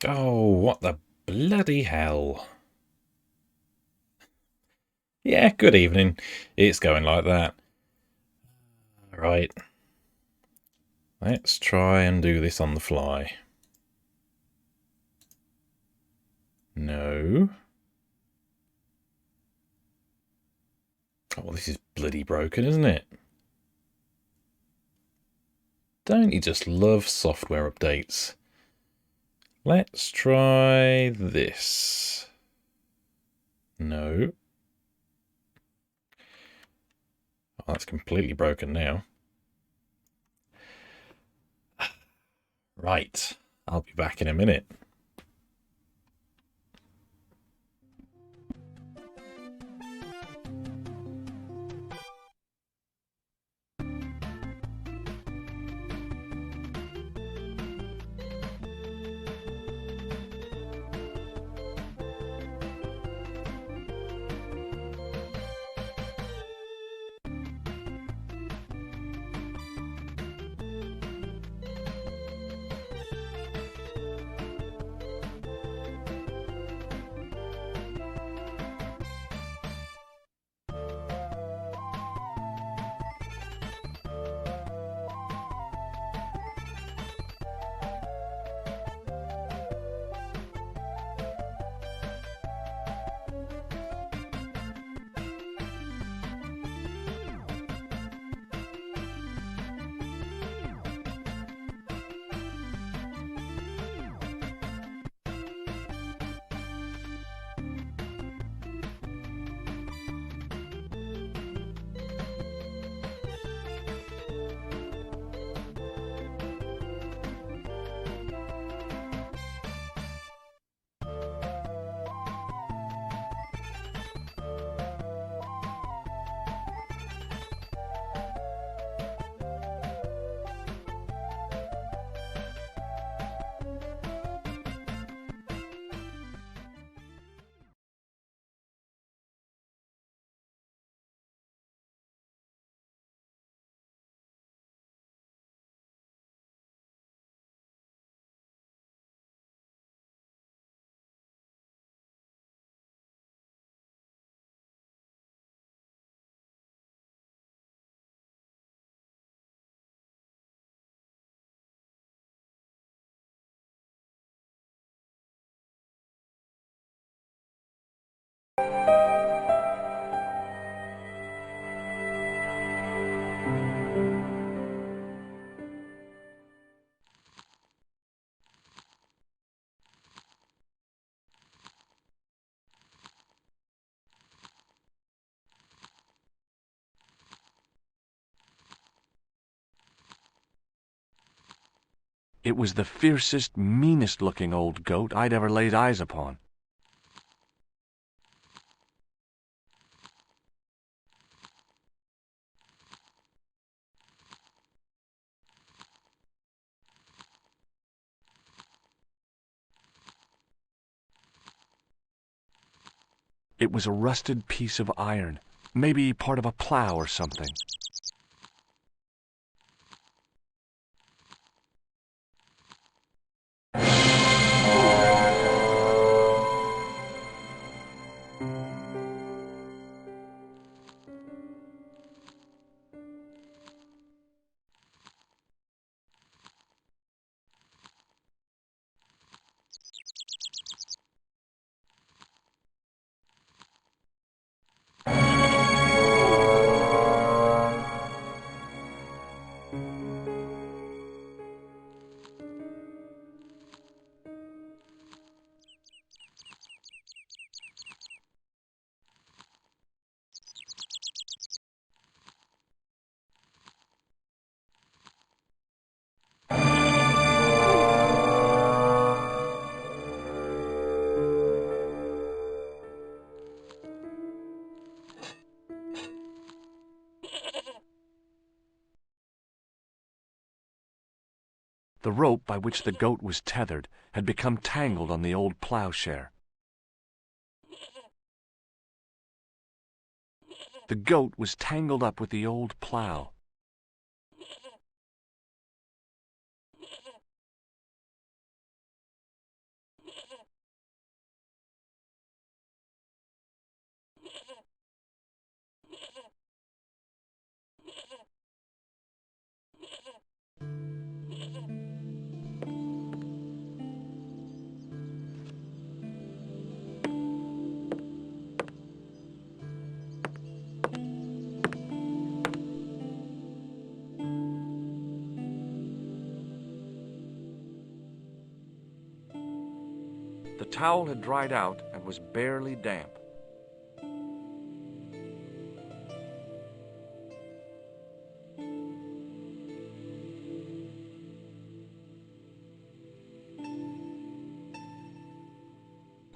Oh, what the bloody hell. Yeah, good evening. It's going like that. Right. Let's try and do this on the fly. No. Oh, this is bloody broken, isn't it? Don't you just love software updates? Let's try this. No. Oh, that's completely broken now. Right. I'll be back in a minute. It was the fiercest, meanest-looking old goat I'd ever laid eyes upon. It was a rusted piece of iron, maybe part of a plow or something. The rope by which the goat was tethered had become tangled on the old plowshare. The goat was tangled up with the old plow. towel had dried out and was barely damp.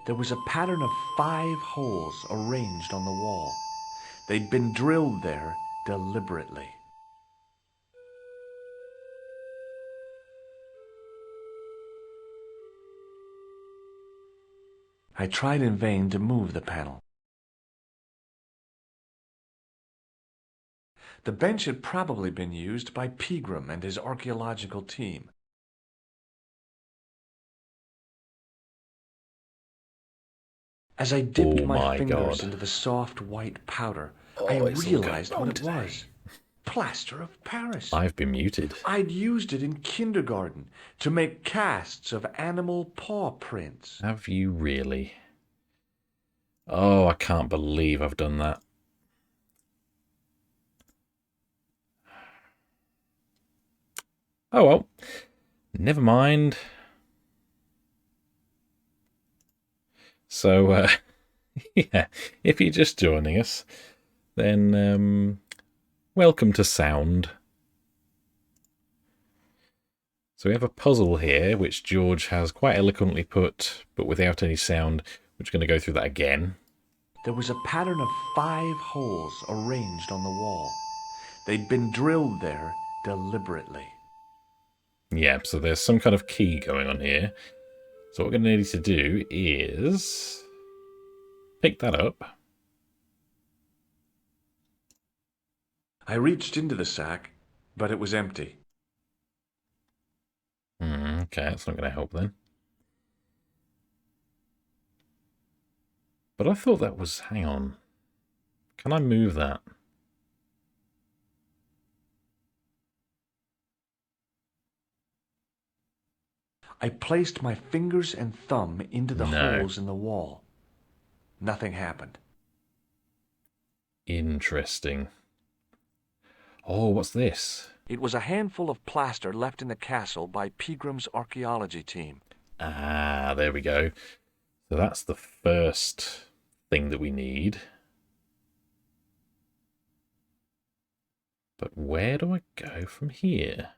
There was a pattern of 5 holes arranged on the wall. They'd been drilled there deliberately. I tried in vain to move the panel. The bench had probably been used by Pegram and his archaeological team. As I dipped my fingers into the soft white powder, I realized what it was. Plaster of Paris. I've been muted. I'd used it in kindergarten to make casts of animal paw prints. Have you really? Oh, I can't believe I've done that. Oh well, never mind. So, yeah, if you're just joining us, then welcome to Sound. So we have a puzzle here, which George has quite eloquently put, but without any sound. We're just going to go through that again. There was a pattern of 5 holes arranged on the wall. They'd been drilled there deliberately. Yeah, so there's some kind of key going on here. So what we're going to need to do is pick that up. I reached into the sack, but it was empty. Okay, that's not going to help then. But I thought that was... Hang on. Can I move that? I placed my fingers and thumb into the holes in the wall. Nothing happened. Interesting. Oh, what's this? It was a handful of plaster left in the castle by Pegram's archaeology team. Ah, there we go. So that's the first thing that we need. But where do I go from here?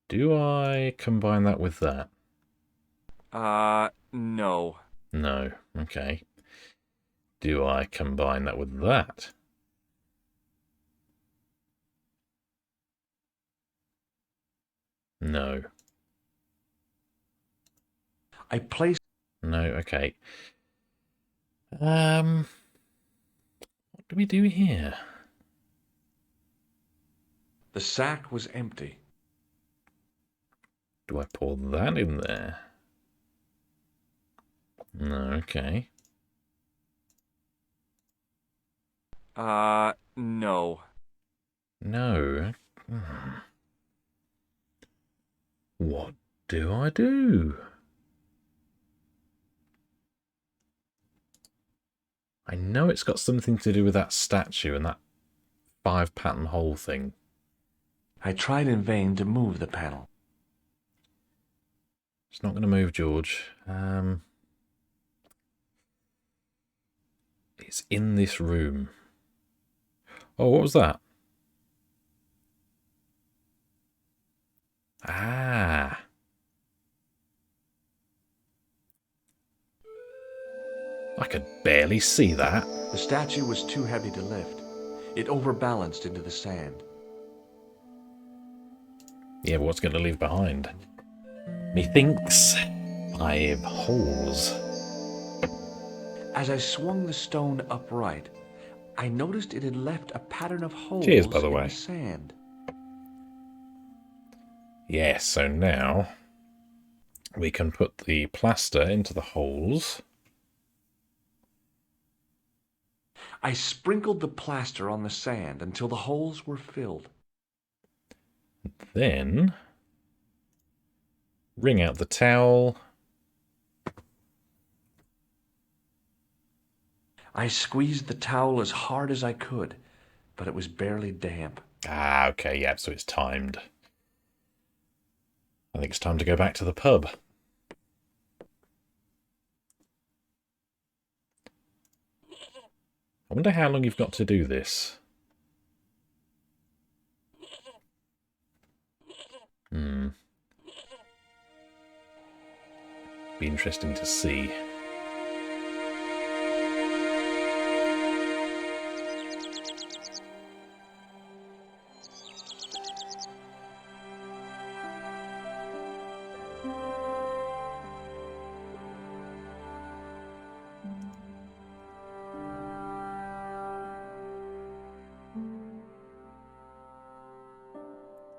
Do I combine that with that? No. No. Okay. Do I combine that with that? No. I placed... No, okay. What do we do here? The sack was empty. Do I pour that in there? No, okay. No. No. What do I do? I know it's got something to do with that statue and that 5 pattern hole thing. I tried in vain to move the panel. It's not going to move, George. It's in this room. Oh, what was that? Ah. I could barely see that. The statue was too heavy to lift. It overbalanced into the sand. Yeah, but what's going to leave behind? Methinks 5 holes. As I swung the stone upright, I noticed it had left a pattern of holes Cheers, by the in way. the sand. Yes, so now we can put the plaster into the holes. I sprinkled the plaster on the sand until the holes were filled. Then wring out the towel. I squeezed the towel as hard as I could, but it was barely damp. Ah, okay, yeah, so it's timed. I think it's time to go back to the pub. I wonder how long you've got to do this. Be interesting to see.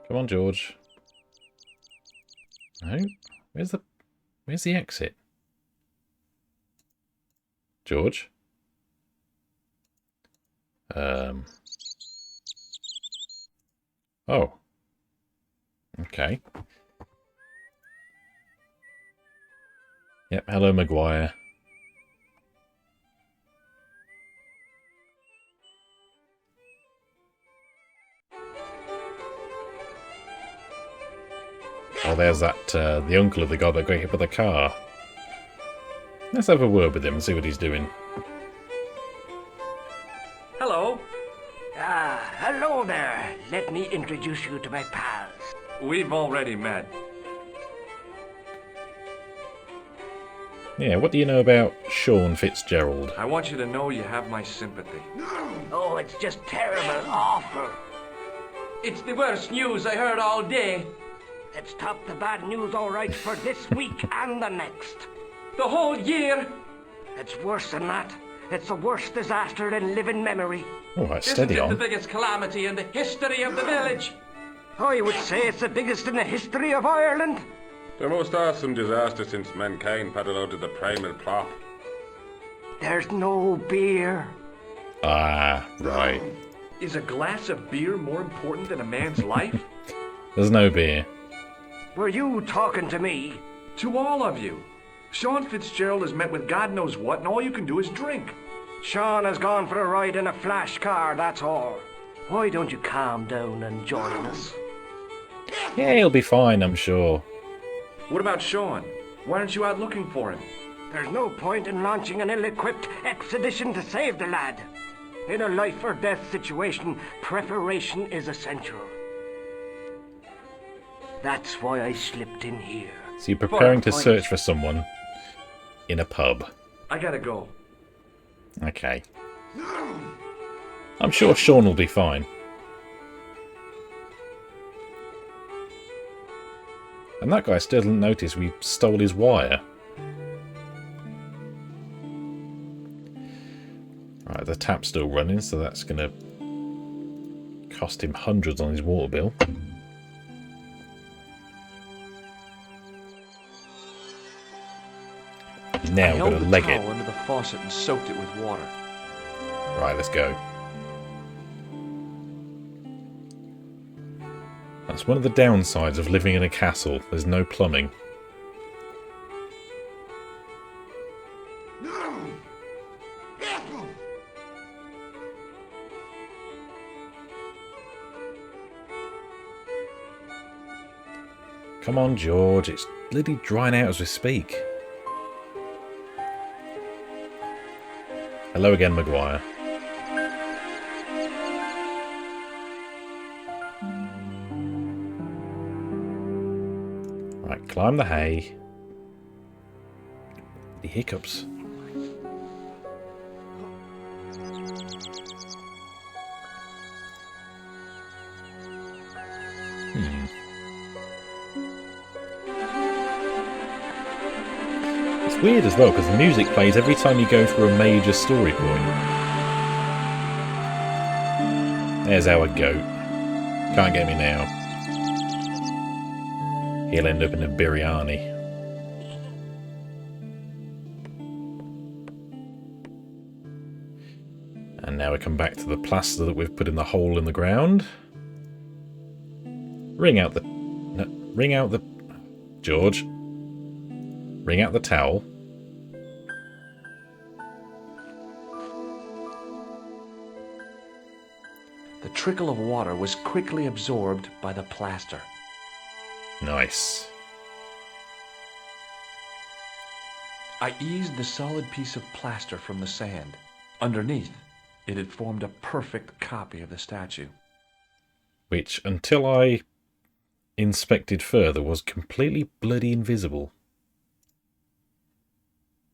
Come on, George. No? Where's the exit? George? Oh. Okay. Yep, hello, Maguire. Oh, there's that, the uncle of the guy that got hit by the car. Let's have a word with him and see what he's doing. Hello. Hello there. Let me introduce you to my pals. We've already met. Yeah, what do you know about Sean Fitzgerald? I want you to know you have my sympathy. Oh, it's just terrible, awful. It's the worst news I heard all day. Let's top the bad news all right for this week and the next. The whole year. It's worse than that. It's the worst disaster in living memory. All right, steady Isn't it on. the biggest calamity in the history of the village? I would say it's the biggest in the history of Ireland. The most awesome disaster since mankind paddled out of the primal plop. There's no beer. Ah, right. Is a glass of beer more important than a man's life? There's no beer. Were you talking to me? To all of you. Sean Fitzgerald has met with God knows what, and all you can do is drink. Sean has gone for a ride in a flash car, that's all. Why don't you calm down and join us? Yeah, he'll be fine, I'm sure. What about Sean? Why aren't you out looking for him? There's no point in launching an ill-equipped expedition to save the lad. In a life-or-death situation, preparation is essential. That's why I slipped in here. So you're preparing to Fine. search for someone in a pub. I gotta go. Okay. I'm sure Sean will be fine. And that guy still didn't notice we stole his wire. Right, the tap's still running, so that's going to cost him hundreds on his water bill. Now we're going to leg it. under the faucet and soaked it with water. Right, let's go. That's one of the downsides of living in a castle. There's no plumbing. Come on, George. It's bloody drying out as we speak. Hello again, Maguire. Right, climb the hay. The hiccups. It's weird as well, because the music plays every time you go through a major story point. There's our goat. Can't get me now. He'll end up in a biryani. And now we come back to the plaster that we've put in the hole in the ground. Ring out the... No, ring out the... George. Wring out the towel. The trickle of water was quickly absorbed by the plaster. Nice. I eased the solid piece of plaster from the sand. Underneath, it had formed a perfect copy of the statue. Which, until I inspected further, was completely bloody invisible.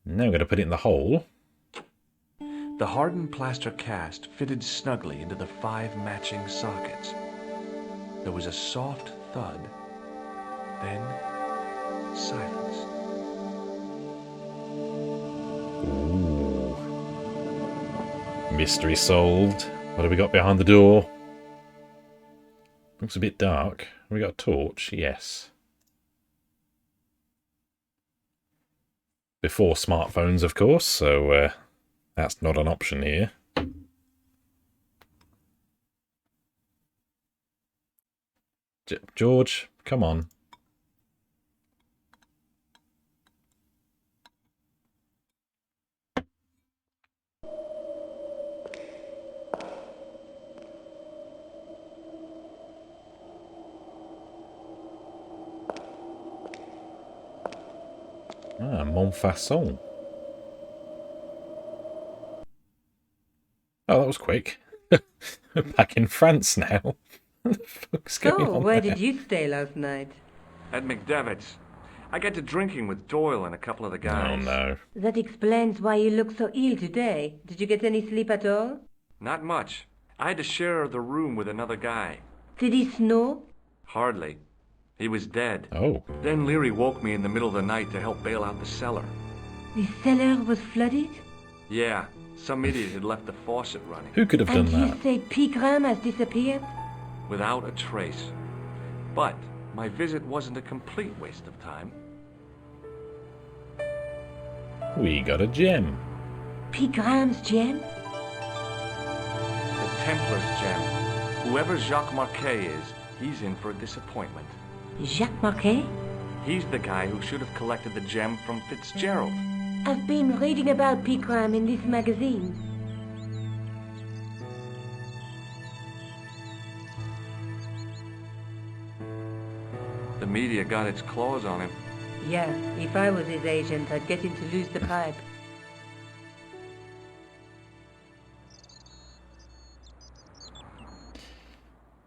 Now I'm going to put it in the hole. The hardened plaster cast fitted snugly into the 5 matching sockets. There was a soft thud, then silence. Ooh. Mystery solved. What have we got behind the door? Looks a bit dark. Have we got a torch? Yes. Before smartphones, of course, so that's not an option here. George, come on. Ah, Montfaucon. Oh, that was quick. We're back in France now. What the fuck's going on where there? did you stay last night? At McDevitt's, I got to drinking with Doyle and a couple of the guys. Oh no. That explains why you look so ill today. Did you get any sleep at all? Not much. I had to share the room with another guy. Did it snow? Hardly. He was dead. Oh. Then Leary woke me in the middle of the night to help bail out the cellar. The cellar was flooded? Yeah, some idiot had left the faucet running. Who could have done And you that? say Pigram has disappeared? Without a trace. But my visit wasn't a complete waste of time. We got a gem. Pigram's gem? The Templar's gem. Whoever Jacques Marquet is, he's in for a disappointment. Jacques Marquet? He's the guy who should have collected the gem from Fitzgerald. I've been reading about Pigram in this magazine. The media got its claws on him. Yeah, if I was his agent, I'd get him to lose the pipe.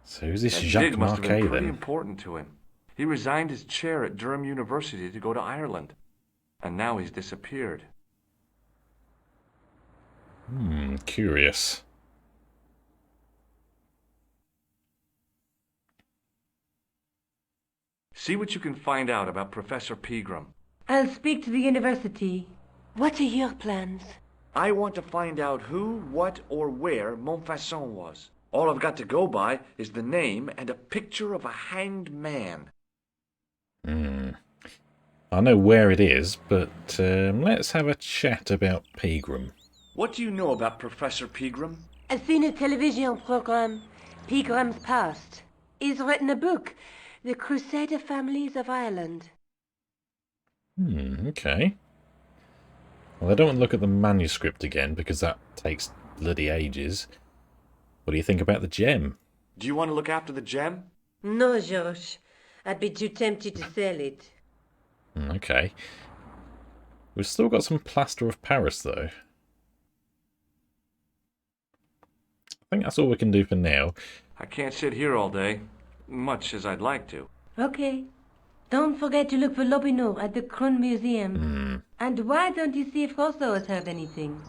So who's this That Jacques dig must have been Marquet pretty then? important to him. He resigned his chair at Durham University to go to Ireland. And now he's disappeared. Curious. See what you can find out about Professor Pegram. I'll speak to the university. What are your plans? I want to find out who, what, or where Montfaucon was. All I've got to go by is the name and a picture of a hanged man. I know where it is, but let's have a chat about Pegram. What do you know about Professor Pegram? I've seen a television program, Pigram's Past. He's written a book, The Crusader Families of Ireland. Okay. Well, I don't want to look at the manuscript again, because that takes bloody ages. What do you think about the gem? Do you want to look after the gem? No, Georges. I'd be too tempted to sell it. Okay. We've still got some plaster of Paris, though. I think that's all we can do for now. I can't sit here all day, much as I'd like to. Okay. Don't forget to look for Lobineau at the Crune Museum. And why don't you see if Rousseau has heard anything?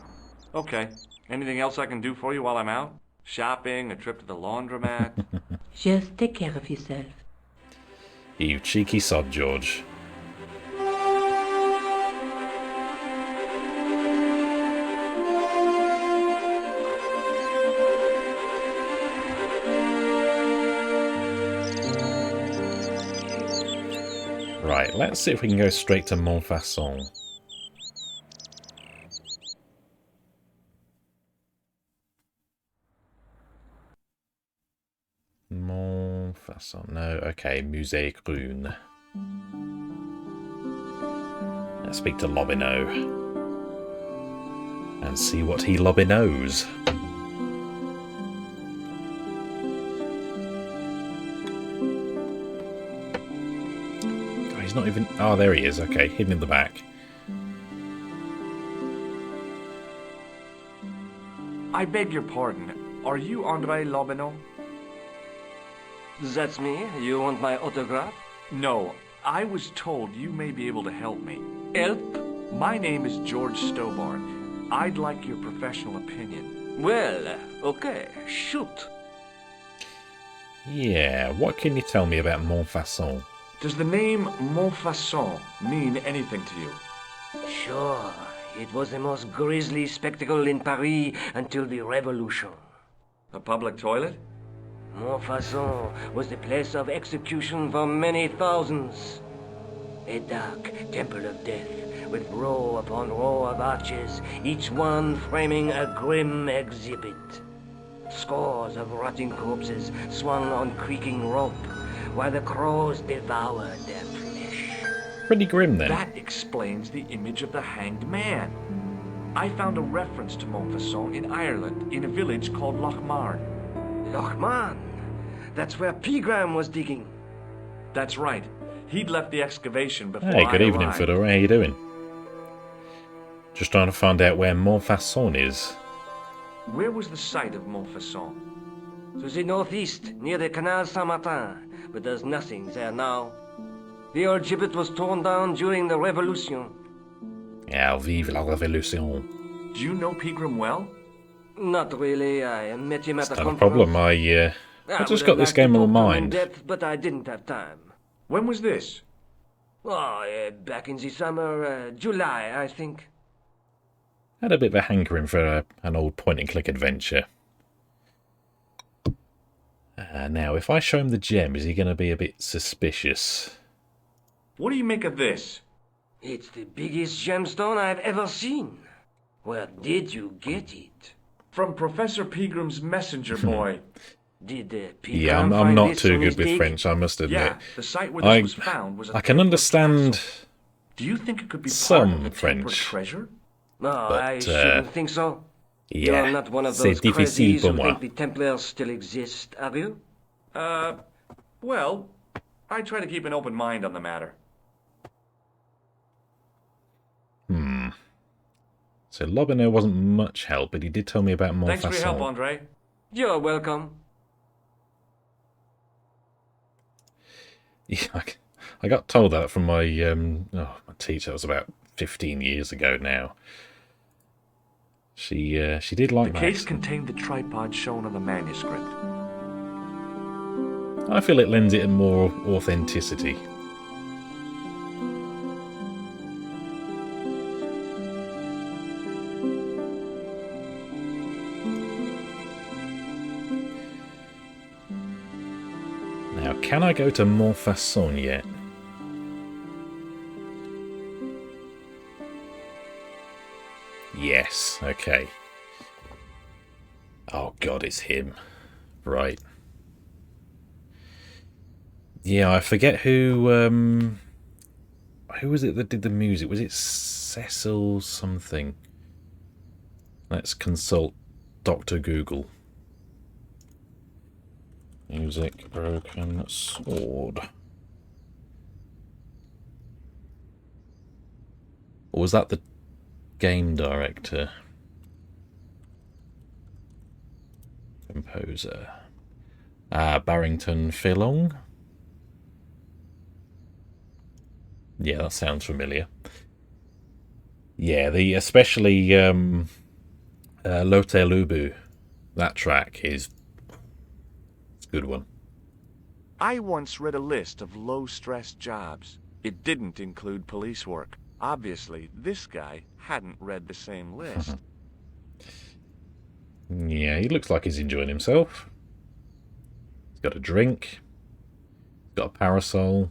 Okay. Anything else I can do for you while I'm out? Shopping, a trip to the laundromat? Just take care of yourself. You cheeky sod, George. Right, let's see if we can go straight to Montfaucon. Montfaucon, no, okay, Musée Crune. Let's speak to Lobineau. And see what he Lobineaus. He's not even... Oh, there he is. Okay, hidden in the back. I beg your pardon. Are you Andre Lobineau? That's me. You want my autograph? No. I was told you may be able to help me. Help? My name is George Stobar. I'd like your professional opinion. Well, okay. Shoot. Yeah, what can you tell me about Montfaucon? Does the name Montfaucon mean anything to you? Sure. It was the most grisly spectacle in Paris until the Revolution. A public toilet? Montfaucon was the place of execution for many thousands. A dark temple of death, with row upon row of arches, each one framing a grim exhibit. Scores of rotting corpses swung on creaking rope, while the crows devoured their flesh. Pretty grim then. That explains the image of the hanged man. I found a reference to Montfaucon in Ireland, in a village called Lochmarne. Lochmarne? That's where Pegram was digging. That's right. He'd left the excavation before Hey, good I evening, arrived. Fedora. How you doing? Just trying to find out where Montfaucon is. Where was the site of Montfaucon? To the northeast, near the Canal Saint-Martin, but there's nothing there now. The old gibbet was torn down during the Revolution. Ah, vive la révolution. Do you know Pegram well? Not really. I met him at a Not a conference. problem. I would just have got this liked to game on talk my to him in mind. depth, but I didn't have time. When was this? Oh, back in the summer, July, I think. Had a bit of a hankering for an old point-and-click adventure. Now, if I show him the gem, is he going to be a bit suspicious? What do you make of this? It's the biggest gemstone I've ever seen. Where did you get it? From Professor Pegram's messenger boy. Did Pegram Yeah, I'm find not this too on his good with dig? French, I must admit. Yeah, the site where this was found was a I can understand Do you think it could be some part of the Templar French. treasure? No, I but, shouldn't think so. yeah, You're not one of c'est those difficile crazies pour who moi. think the Templars still exist, are you? Well, I try to keep an open mind on the matter. So Lobineau wasn't much help, but he did tell me about Montfaucon. Thanks for your help, Andre. You're welcome. Yeah, I got told that from my my teacher. That was about 15 years ago now. She did like The that. case contained the tripod shown on the manuscript. I feel it lends it more authenticity. Now, can I go to Montfaucon yet? Yes, okay. Oh god, it's him. Right. Yeah, I forget who was it that did the music? Was it Cecil something? Let's consult Dr. Google. Music, broken sword. Or was that the game director? Composer. Barrington Philong? Yeah, that sounds familiar. Yeah, the especially Lote Lubu, that track is it's a good one. I once read a list of low-stress jobs. It didn't include police work. Obviously, this guy hadn't read the same list. Yeah, he looks like he's enjoying himself. He's got a drink. He's got a parasol.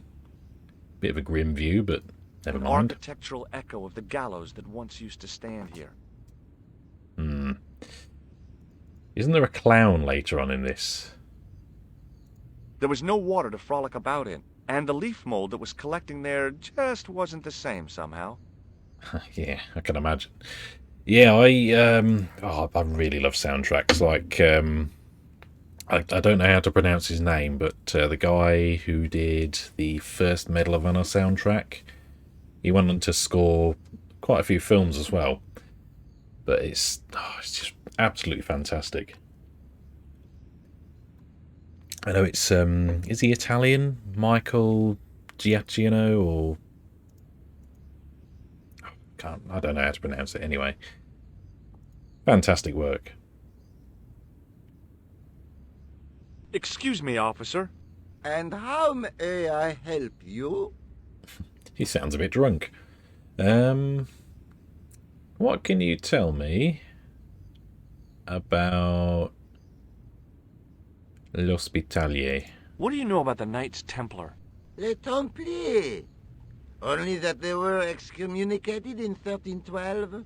Bit of a grim view, but never An mind. architectural echo of the gallows that once used to stand here. Isn't there a clown later on in this? There was no water to frolic about in, and the leaf mold that was collecting there just wasn't the same somehow. Yeah, I can imagine. Yeah, I really love soundtracks. Like, I don't know how to pronounce his name, but the guy who did the first Medal of Honor soundtrack, he went on to score quite a few films as well. But it's just absolutely fantastic. I know it's is he Italian? Michael Giacchino, or I don't know how to pronounce it anyway. Fantastic work. Excuse me, officer. And how may I help you? He sounds a bit drunk. What can you tell me about L'Hospitalier? What do you know about the Knights Templar? Les Templiers. Only that they were excommunicated in 1312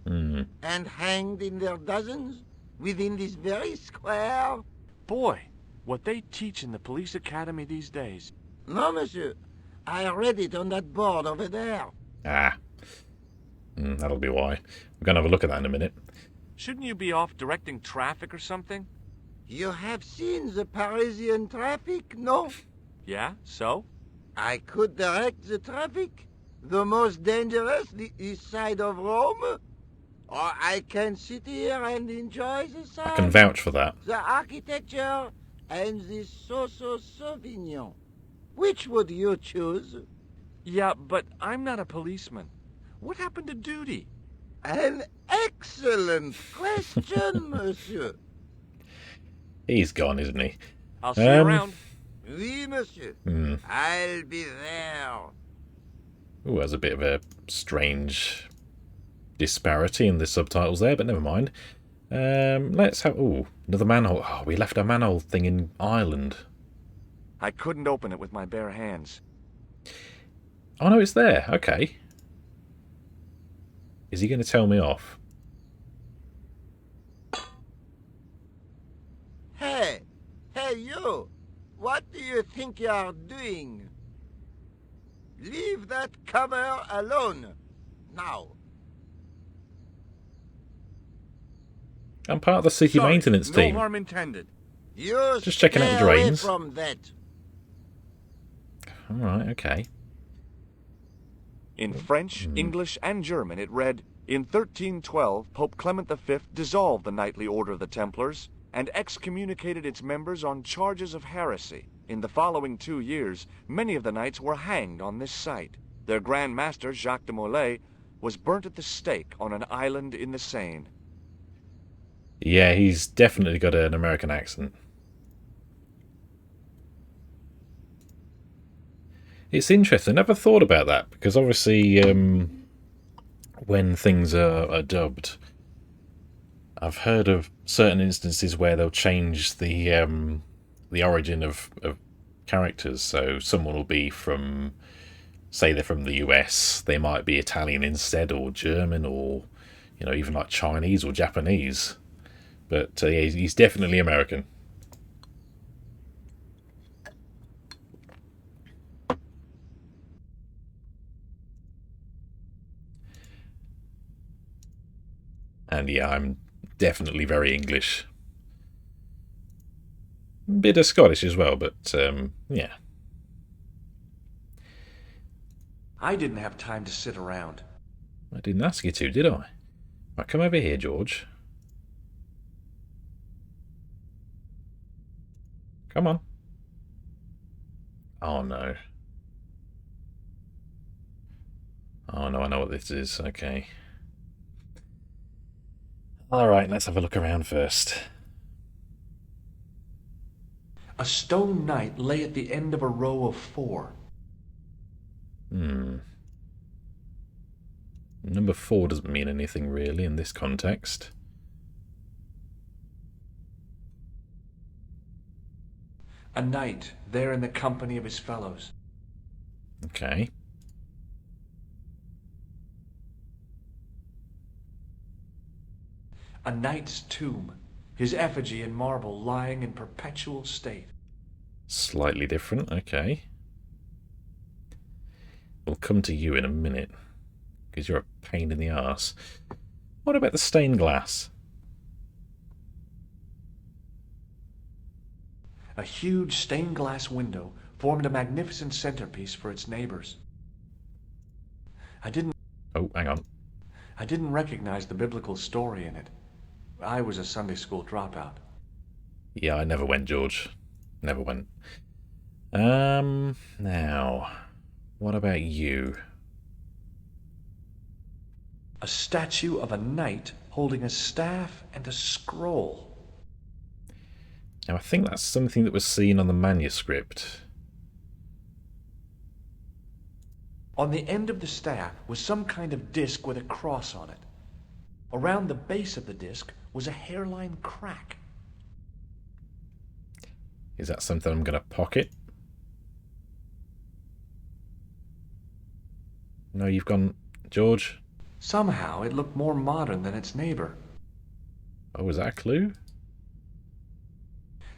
and hanged in their dozens within this very square. Boy, what they teach in the police academy these days. No, monsieur. I read it on that board over there. Ah. That'll be why. We're going to have a look at that in a minute. Shouldn't you be off directing traffic or something? You have seen the Parisian traffic, no? Yeah, so? I could direct the traffic. The most dangerous, the east side of Rome. Or I can sit here and enjoy the sun. I can vouch for that. The architecture and the Sauvignon. Which would you choose? Yeah, but I'm not a policeman. What happened to duty? An excellent question, monsieur. He's gone, isn't he? I'll see you around. Oui, monsieur. I'll be there. Ooh, there's a bit of a strange disparity in the subtitles there, but never mind. Let's have... Ooh, another manhole. Oh, we left a manhole thing in Ireland. I couldn't open it with my bare hands. Oh, no, it's there. Okay. Is he going to tell me off? Hey, you. What do you think you're doing? Leave that cover alone. Now. I'm part of the city maintenance team. No harm intended. You Just checking out the stay away drains. from that. Alright, okay. In French, English, and German it read, "In 1312, Pope Clement V dissolved the Knightly Order of the Templars and excommunicated its members on charges of heresy. In the following 2 years, many of the knights were hanged on this site. Their Grand Master, Jacques de Molay, was burnt at the stake on an island in the Seine." Yeah, he's definitely got an American accent. It's interesting. I never thought about that, because obviously when things are dubbed, I've heard of certain instances where they'll change the origin of characters. So someone will be from, say they're from the US, they might be Italian instead, or German, or even like Chinese or Japanese. But yeah, he's definitely American. And yeah, I'm definitely very English. Bit of Scottish as well, but yeah. I didn't have time to sit around. I didn't ask you to, did I? Right, come over here, George. Come on. Oh no. Oh no, I know what this is. Okay. Alright, let's have a look around first. A stone knight lay at the end of a row of 4. Number 4 doesn't mean anything really in this context. A knight there in the company of his fellows. Okay. A knight's tomb, his effigy in marble lying in perpetual state. Slightly different, okay. We'll come to you in a minute, because you're a pain in the arse. What about the stained glass? A huge stained glass window formed a magnificent centerpiece for its neighbors. Oh, hang on. I didn't recognize the biblical story in it. I was a Sunday school dropout. Yeah, I never went, George. Never went. Now, what about you? A statue of a knight holding a staff and a scroll. Now, I think that's something that was seen on the manuscript. On the end of the staff was some kind of disc with a cross on it. Around the base of the disc was a hairline crack. Is that something I'm going to pocket? No, you've gone... George? Somehow it looked more modern than its neighbor. Oh, was that a clue?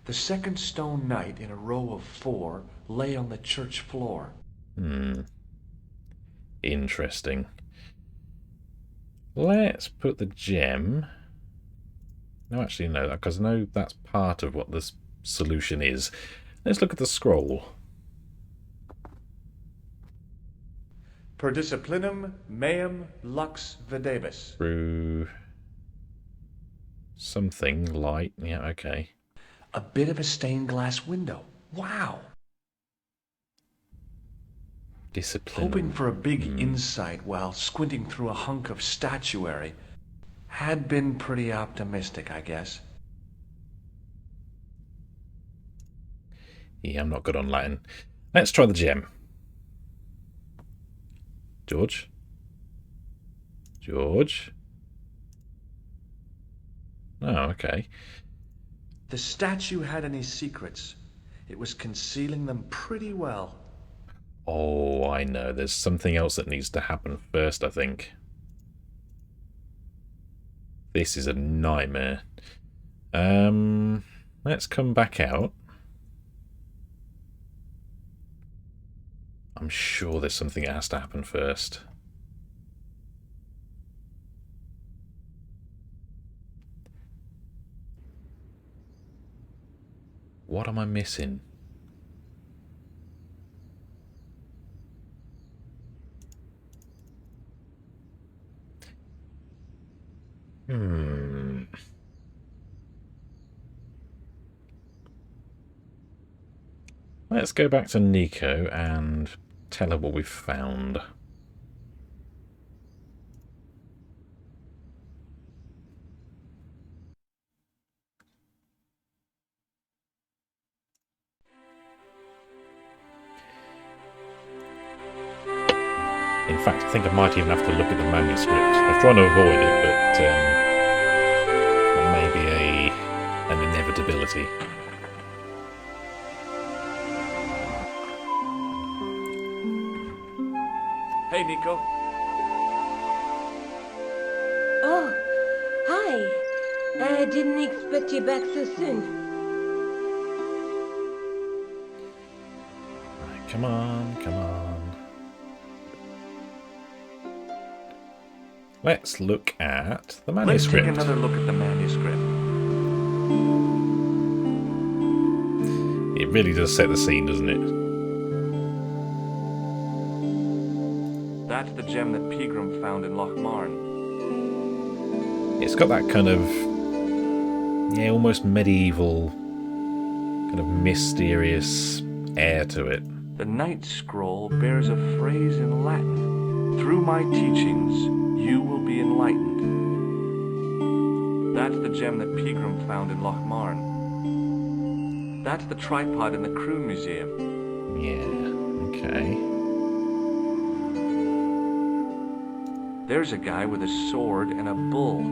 The second stone knight in a row of 4 lay on the church floor. Interesting. Let's put the gem... No, actually, no, because I know that's part of what this solution is. Let's look at the scroll. Per disciplinum meum lux videbis. Through... something light. Yeah, okay. A bit of a stained glass window. Wow! Discipline. Hoping for a big insight while squinting through a hunk of statuary. Had been pretty optimistic, I guess. Yeah, I'm not good on Latin. Let's try the gem. George? George? Oh, okay. The statue had any secrets. It was concealing them pretty well. Oh, I know. There's something else that needs to happen first, I think. This is a nightmare. Let's come back out. I'm sure there's something that has to happen first. What am I missing? Let's go back to Nico and tell her what we've found. In fact, I think I might even have to look at the manuscript. I'm trying to avoid it, but that may be an inevitability. Hey, Nico. Oh, hi. I didn't expect you back so soon. Right, come on, come on. Let's look at the manuscript. Let's take another look at the manuscript. It really does set the scene, doesn't it? That's the gem that Pegram found in Lochmarne. It's got that kind of, yeah, almost medieval, kind of mysterious air to it. The Night Scroll bears a phrase in Latin. Through my teachings, you will be enlightened. That's the gem that Pegram found in Lochmarne. That's the tripod in the Crune Museum. Yeah, okay. There's a guy with a sword and a bull.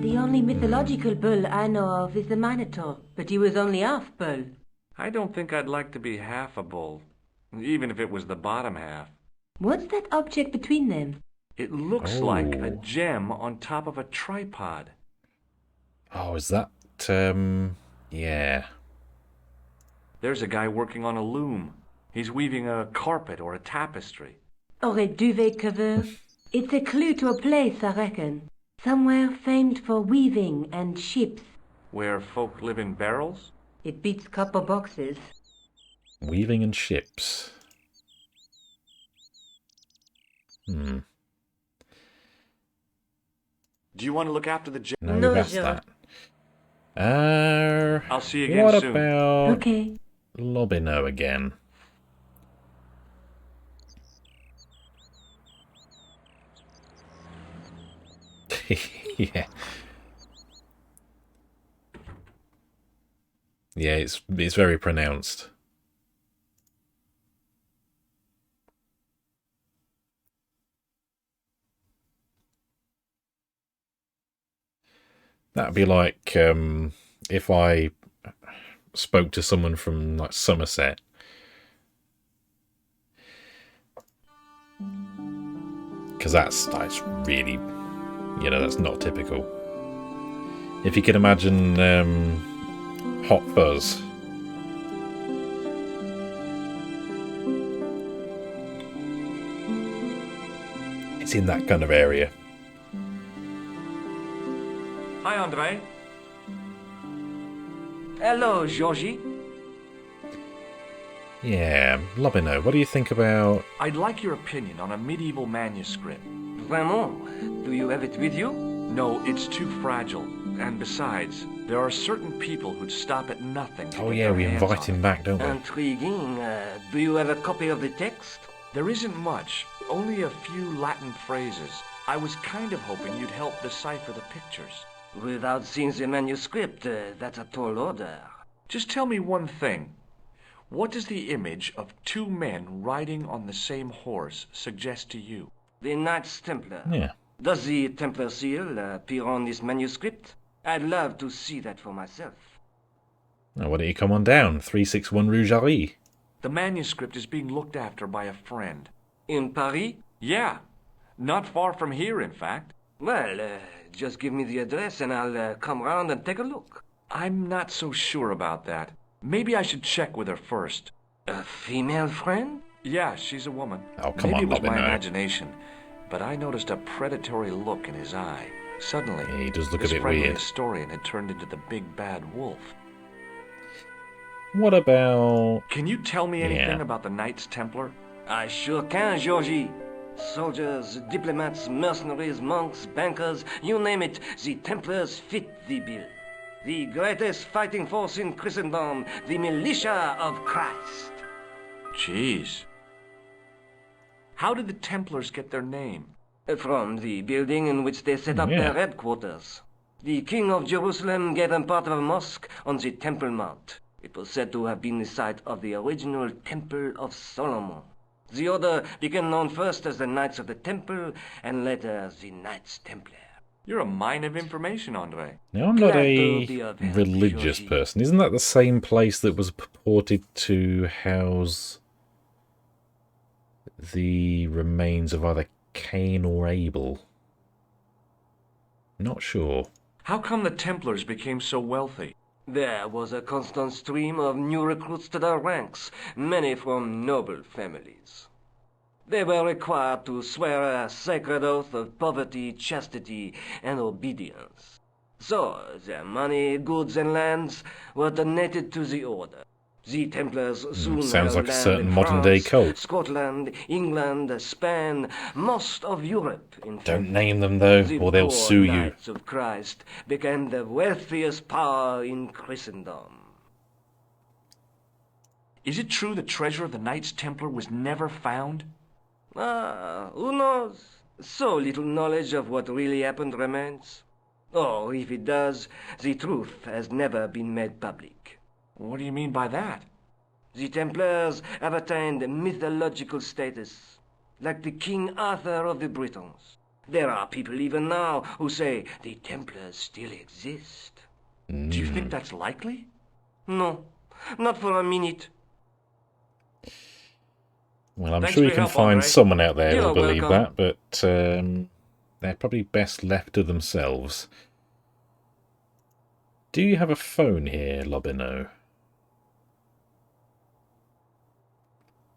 The only mythological bull I know of is the Minotaur, but he was only half bull. I don't think I'd like to be half a bull, even if it was the bottom half. What's that object between them? It looks Oh. like a gem on top of a tripod. Oh, is that, yeah. There's a guy working on a loom. He's weaving a carpet or a tapestry. Or a duvet cover? It's a clue to a place, I reckon. Somewhere famed for weaving and ships. Where folk live in barrels? It beats copper boxes. Weaving and ships. Do you want to look after the gem? No, No, that's Jean. that. I'll see you again what soon. about Okay. Lobino again? Yeah. Yeah, it's very pronounced. That'd be like if I spoke to someone from like Somerset. Because that's really, you know, that's not typical. If you can imagine Hot Fuzz. It's in that kind of area. Hi, Andre. Hello, Georgie. Yeah, Lobino, what do you think about... I'd like your opinion on a medieval manuscript. Vraiment? Do you have it with you? No, it's too fragile. And besides, there are certain people who'd stop at nothing to Oh get yeah, their we hands invite on him it. back, don't we? Intriguing. Do you have a copy of the text? There isn't much, only a few Latin phrases. I was kind of hoping you'd help decipher the pictures. Without seeing the manuscript, that's a tall order. Just tell me one thing. What does the image of two men riding on the same horse suggest to you? The Knights Templar. Yeah. Does the Templar seal appear on this manuscript? I'd love to see that for myself. Now, why don't you come on down? 361 Rue Jarry. The manuscript is being looked after by a friend. In Paris? Yeah, not far from here, in fact. Well, just give me the address and I'll come round and take a look. I'm not so sure about that. Maybe I should check with her first. A female friend? Yeah, she's a woman. Oh, come Maybe on, it was my Lobino. imagination, but I noticed a predatory look in his eye. Suddenly, Yeah, he does look a this bit friendly weird. historian had turned into the big bad wolf. What about... Can you tell me anything Yeah. about the Knights Templar? I sure can, Georgie. Soldiers, diplomats, mercenaries, monks, bankers, you name it, the Templars fit the bill. The greatest fighting force in Christendom, the militia of Christ. Jeez. How did the Templars get their name? From the building in which they set up Yeah. their headquarters. The King of Jerusalem gave them part of a mosque on the Temple Mount. It was said to have been the site of the original Temple of Solomon. The order became known first as the Knights of the Temple, and later as the Knights Templar. You're a mine of information, Andre. Now, I'm not Glad to be a of help, religious Georgie. person. Isn't that the same place that was purported to house the remains of either Cain or Abel? Not sure. How come the Templars became so wealthy? There was a constant stream of new recruits to their ranks, many from noble families. They were required to swear a sacred oath of poverty, chastity, and obedience. So, their money, goods, and lands were donated to the order. The Templars soon sounds held like a land certain in modern-day France, cult. Scotland, England, Spain, most of Europe, in fact. Don't name them, though, The or they'll poor sue you. Knights of Christ became the wealthiest power in Christendom. Is it true the treasure of the Knights Templar was never found? Who knows? So little knowledge of what really happened remains. Or if it does, the truth has never been made public. What do you mean by that? The Templars have attained mythological status, like the King Arthur of the Britons. There are people even now who say the Templars still exist. Do you think that's likely? No, not for a minute. Well, I'm Thanks sure for you your can help, find Andre. someone out there You're who'll believe welcome. that, but they're probably best left to themselves. Do you have a phone here, Lobino?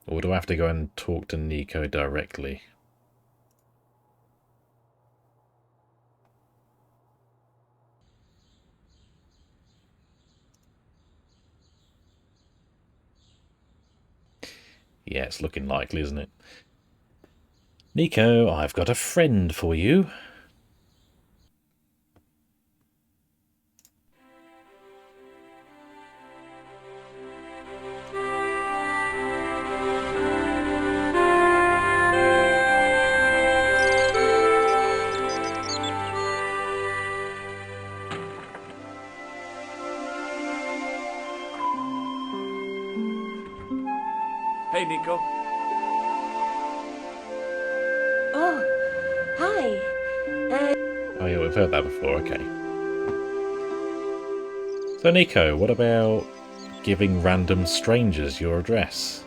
Or do I have to go and talk to Nico directly? Yeah, it's looking likely, isn't it? Nico, I've got a friend for you. Hey, Nico. Oh, hi. Oh yeah, we've heard that before, okay. So Nico, what about giving random strangers your address?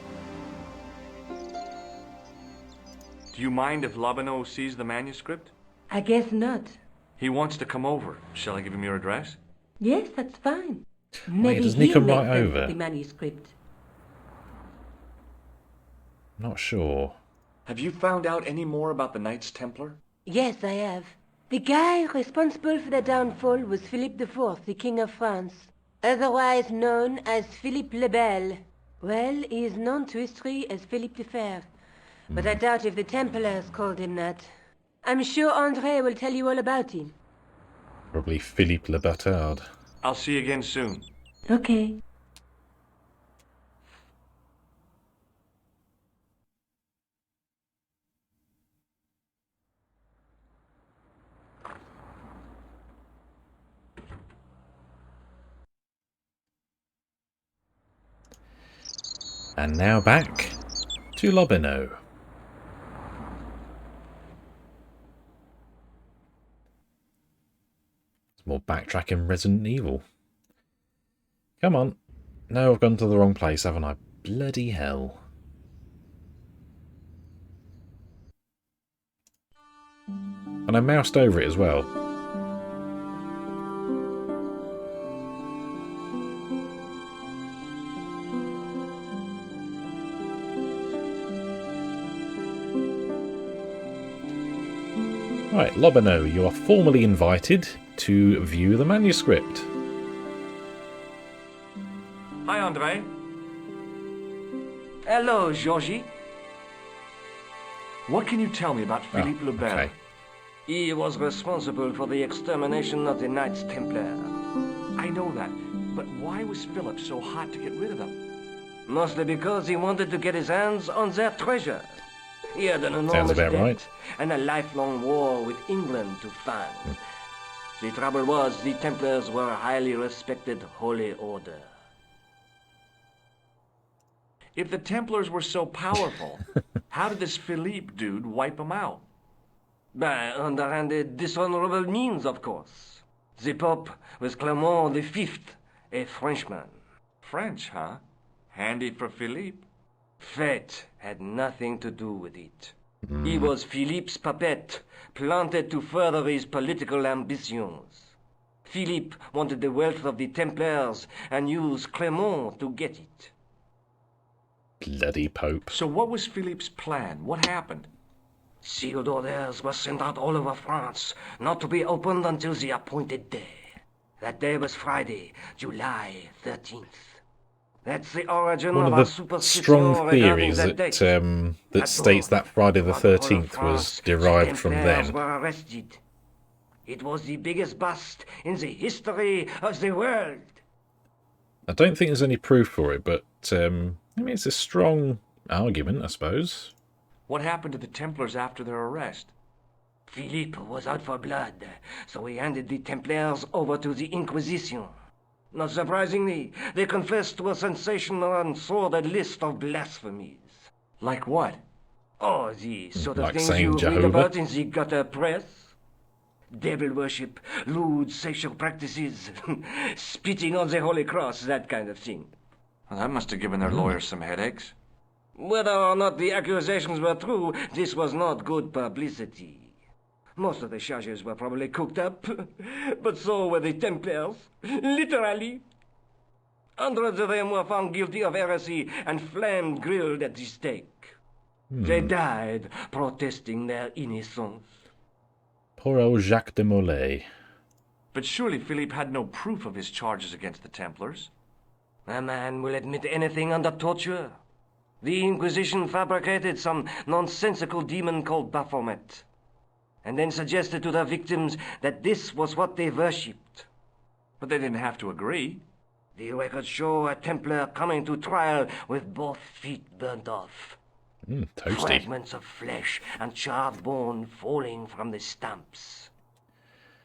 Do you mind if Lobino sees the manuscript? I guess not. He wants to come over. Shall I give him your address? Yes, that's fine. Wait, Maybe does he'll Nico make write sense over? of the manuscript. Not sure. Have you found out any more about the Knights Templar? Yes, I have. The guy responsible for their downfall was Philippe IV, the King of France, otherwise known as Philippe le Bel. Well, he is known to history as Philippe the Fair, but I doubt if the Templars called him that. I'm sure André will tell you all about him. Probably Philippe le Bâtard. I'll see you again soon. Okay. And now back to Lobino. It's more backtracking Resident Evil. Come on. No, I've gone to the wrong place, haven't I? Bloody hell. And I moused over it as well. Right, Lobino, you are formally invited to view the manuscript. Hi, André. Hello, Georgie. What can you tell me about Philippe le Bel? Okay. He was responsible for the extermination of the Knights Templar. I know that, but why was Philip so hot to get rid of them? Mostly because he wanted to get his hands on their treasure. He had an Sounds enormous about debt right. and a lifelong war with England to fund. The trouble was, the Templars were a highly respected holy order. If the Templars were so powerful, how did this Philippe dude wipe them out? By underhanded, dishonorable means, of course. The Pope was Clement V, a Frenchman. French, huh? Handy for Philippe. Fate had nothing to do with it. He was Philippe's puppet, planted to further his political ambitions. Philippe wanted the wealth of the Templars and used Clement to get it. Bloody Pope. So what was Philippe's plan? What happened? Sealed orders were sent out all over France, not to be opened until the appointed day. That day was Friday, July 13th. That's the origin One of of our the superstition strong regarding theories that that date. that states that Friday the 13th was derived from Templars then. were arrested. It was the biggest bust in the history of the world. I don't think there's any proof for it, but I mean, it's a strong argument, I suppose. What happened to the Templars after their arrest? Philippe was out for blood, so he handed the Templars over to the Inquisition. Not surprisingly, they confessed to a sensational and sordid list of blasphemies. Like what? Oh, the sort of Like things saying you read Jehovah? about in the gutter press. Devil worship, lewd sexual practices, spitting on the Holy Cross, that kind of thing. Well, that must have given their lawyers some headaches. Whether or not the accusations were true, this was not good publicity. Most of the charges were probably cooked up, but so were the Templars, literally. Hundreds of them were found guilty of heresy and flamed grilled at the stake. They died protesting their innocence. Poor old Jacques de Molay. But surely Philippe had no proof of his charges against the Templars. A man will admit anything under torture. The Inquisition fabricated some nonsensical demon called Baphomet, and then suggested to their victims that this was what they worshipped. But they didn't have to agree. The records show a Templar coming to trial with both feet burnt off. Toasty. Fragments of flesh and charred bone falling from the stumps.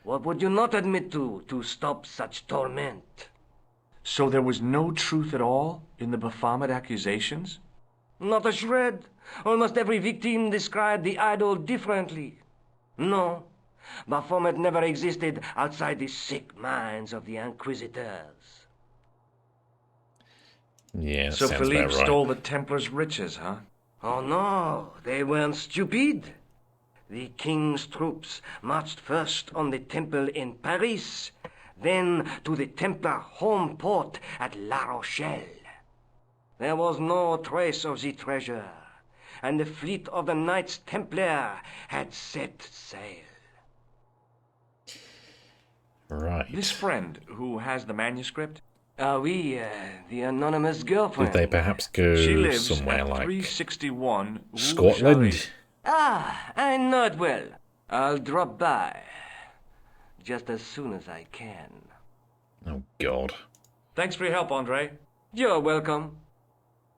What would you not admit to stop such torment? So there was no truth at all in the Baphomet accusations? Not a shred. Almost every victim described the idol differently. No, Baphomet never existed outside the sick minds of the Inquisitors. Yeah, that So sounds Philippe about right. stole the Templars' riches, huh? Oh no, they weren't stupid. The king's troops marched first on the temple in Paris, then to the Templar home port at La Rochelle. There was no trace of the treasure, and the fleet of the Knights Templar had set sail. Right. This friend who has the manuscript, Oui, the anonymous girlfriend. Did they perhaps she go lives somewhere at like 361 Rue Scotland? Charest. Ah, I know it well. I'll drop by. Just as soon as I can. Oh, God. Thanks for your help, Andre. You're welcome.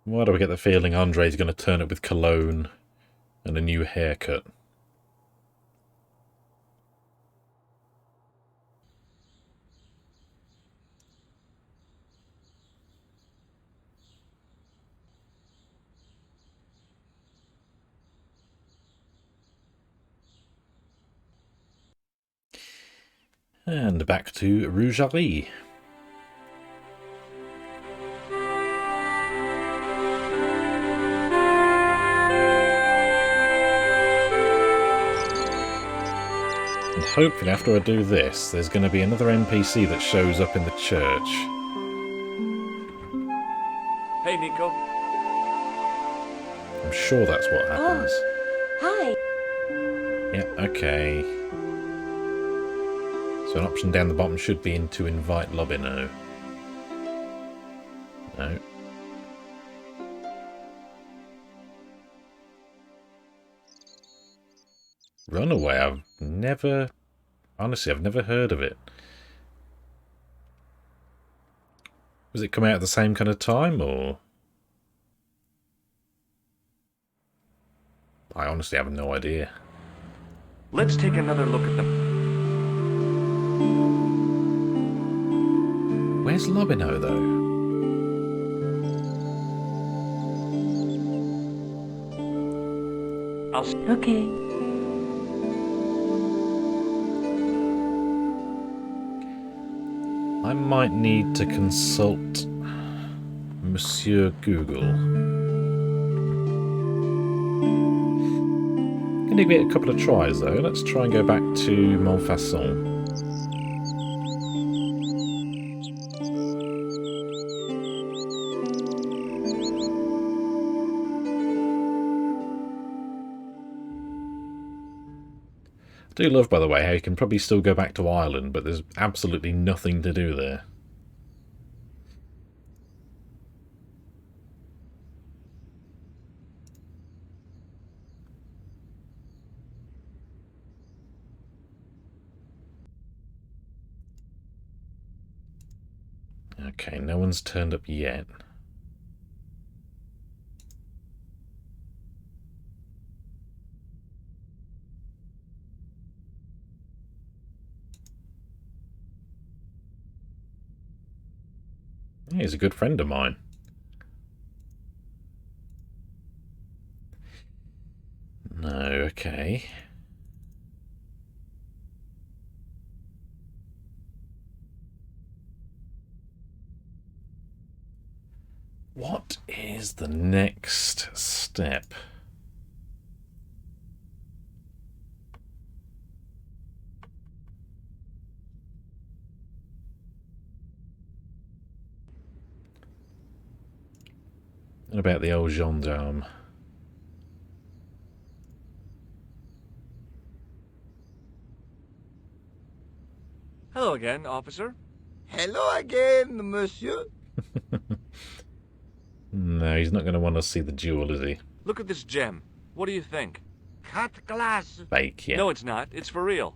Why do I get the feeling Andre's going to turn up with cologne and a new haircut? And back to Rougerie. And hopefully after I do this, there's going to be another NPC that shows up in the church. Hey, Nico. I'm sure that's what happens. Hi. Yeah, okay. So an option down the bottom should be to invite Lobino. No. Runaway, honestly, I've never heard of it. Was it come out at the same kind of time, or? I honestly have no idea. Let's take another look at the... Where's Lobino, though? Okay. I might need to consult Monsieur Google. Gonna give it a couple of tries though. Let's try and go back to Montfaucon. I do love, by the way, how you can probably still go back to Ireland, but there's absolutely nothing to do there. Okay, no one's turned up yet. Yeah, he's a good friend of mine. No, okay. What is the next step? What about the old gendarme? Hello again, officer. Hello again, monsieur. No, he's not going to want to see the jewel, is he? Look at this gem. What do you think? Cut glass. Fake, yeah. No, it's not. It's for real.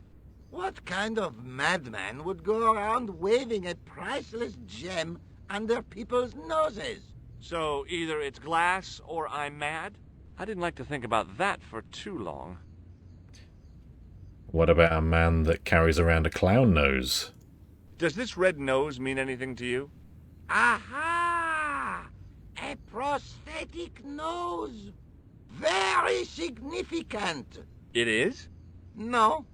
What kind of madman would go around waving a priceless gem under people's noses? So either it's glass or I'm mad? I didn't like to think about that for too long. What about a man that carries around a clown nose? Does this red nose mean anything to you? Aha! A prosthetic nose. Very significant. It is? No,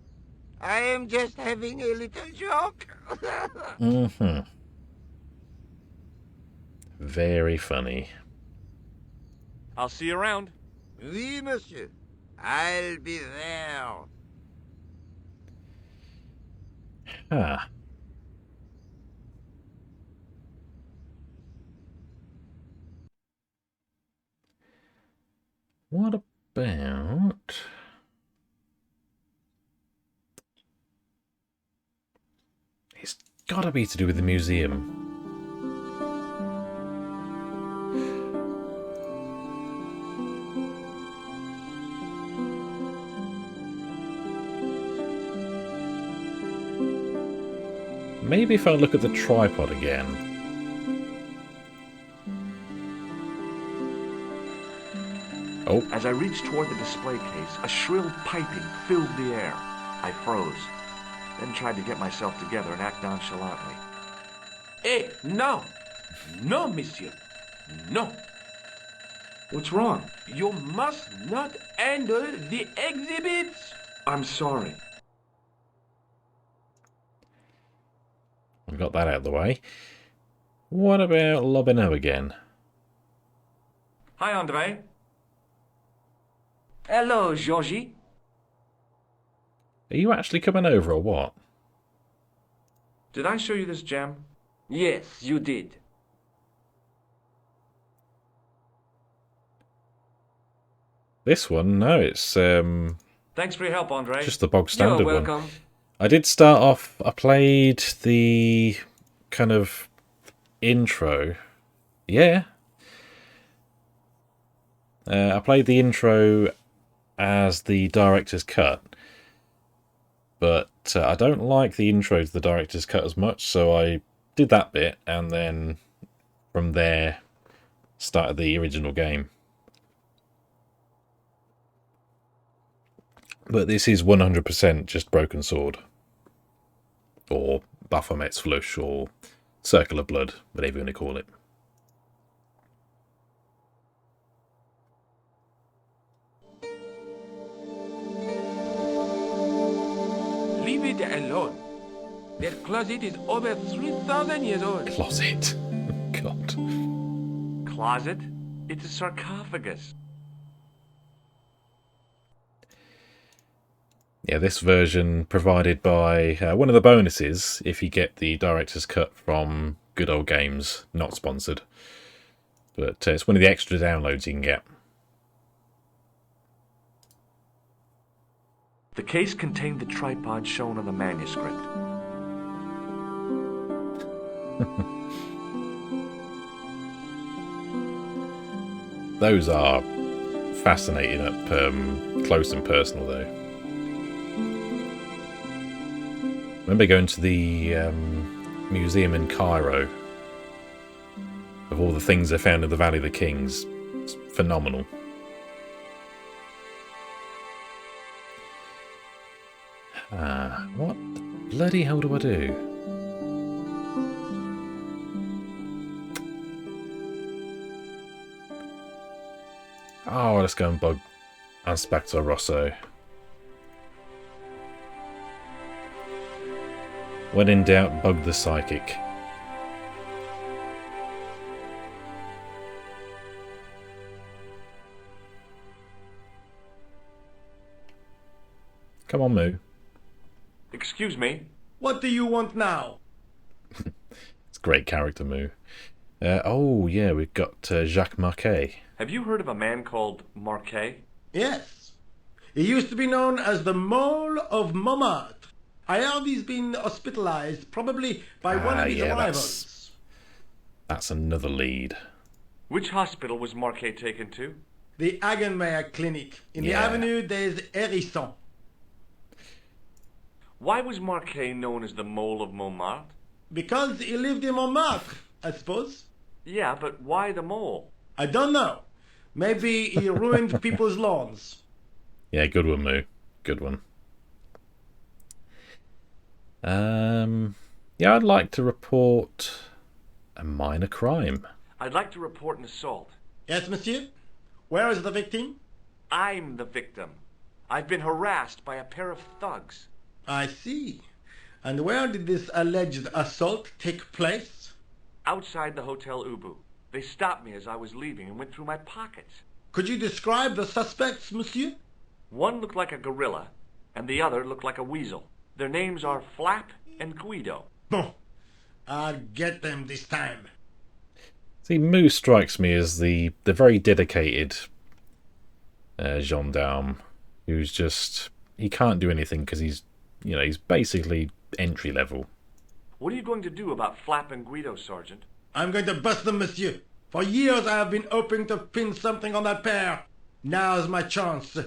I am just having a little joke. Mm-hmm. Very funny. I'll see you around. Oui, monsieur. I'll be there. Ah. What about... It's gotta be to do with the museum. Maybe if I look at the tripod again. Oh. As I reached toward the display case, a shrill piping filled the air. I froze, then tried to get myself together and act nonchalantly. Hey, no! No, monsieur. No. What's wrong? You must not handle the exhibits. I'm sorry. We've got that out of the way. What about Lobino again? Hi, Andre. Hello, Georgie. Are you actually coming over or what? Did I show you this gem? Yes, you did. This one? No, it's Thanks for your help, Andre. just the bog standard You're welcome. one. I did start off, I played the kind of intro. Yeah. I played the intro as the director's cut. But I don't like the intro to the director's cut as much, so I did that bit, and then from there started the original game. But this is 100% just Broken Sword. Or Baphomet's Flush, or Circle of Blood, whatever you want to call it. Leave it alone. That closet is over 3,000 years old. Closet. God. Closet? It's a sarcophagus. Yeah, this version provided by one of the bonuses if you get the director's cut from Good Old Games, not sponsored. But it's one of the extra downloads you can get. The case contained the tripod shown on the manuscript. Those are fascinating up close and personal, though. I remember going to the museum in Cairo. Of all the things they found in the Valley of the Kings, it's phenomenal. What the bloody hell do I do? Oh, let's go and bug Inspector Rosso. When in doubt, bug the psychic. Come on, Moo. Excuse me. What do you want now? It's a great character, Moo. Oh, yeah, we've got Jacques Marquet. Have you heard of a man called Marquet? Yes. He used to be known as the Mole of Montmartre. I heard he's been hospitalized, probably by one of his rivals. That's another lead. Which hospital was Marquet taken to? The Hagenmeyer Clinic in the Avenue des Hérissons. Why was Marquet known as the Mole of Montmartre? Because he lived in Montmartre, I suppose. Yeah, but why the mole? I don't know. Maybe he ruined people's lawns. Yeah, good one, Moo. Good one. Yeah, I'd like to report a minor crime. I'd like to report an assault. Yes, monsieur? Where is the victim? I'm the victim. I've been harassed by a pair of thugs. I see. And where did this alleged assault take place? Outside the Hotel Ubu. They stopped me as I was leaving and went through my pockets. Could you describe the suspects, monsieur? One looked like a gorilla, and the other looked like a weasel. Their names are Flap and Guido. Bon. I'll get them this time. See, Moo strikes me as the very dedicated gendarme who's just... He can't do anything because he's, you know, he's basically entry level. What are you going to do about Flap and Guido, Sergeant? I'm going to bust them, monsieur. For years I have been hoping to pin something on that pair. Now's my chance.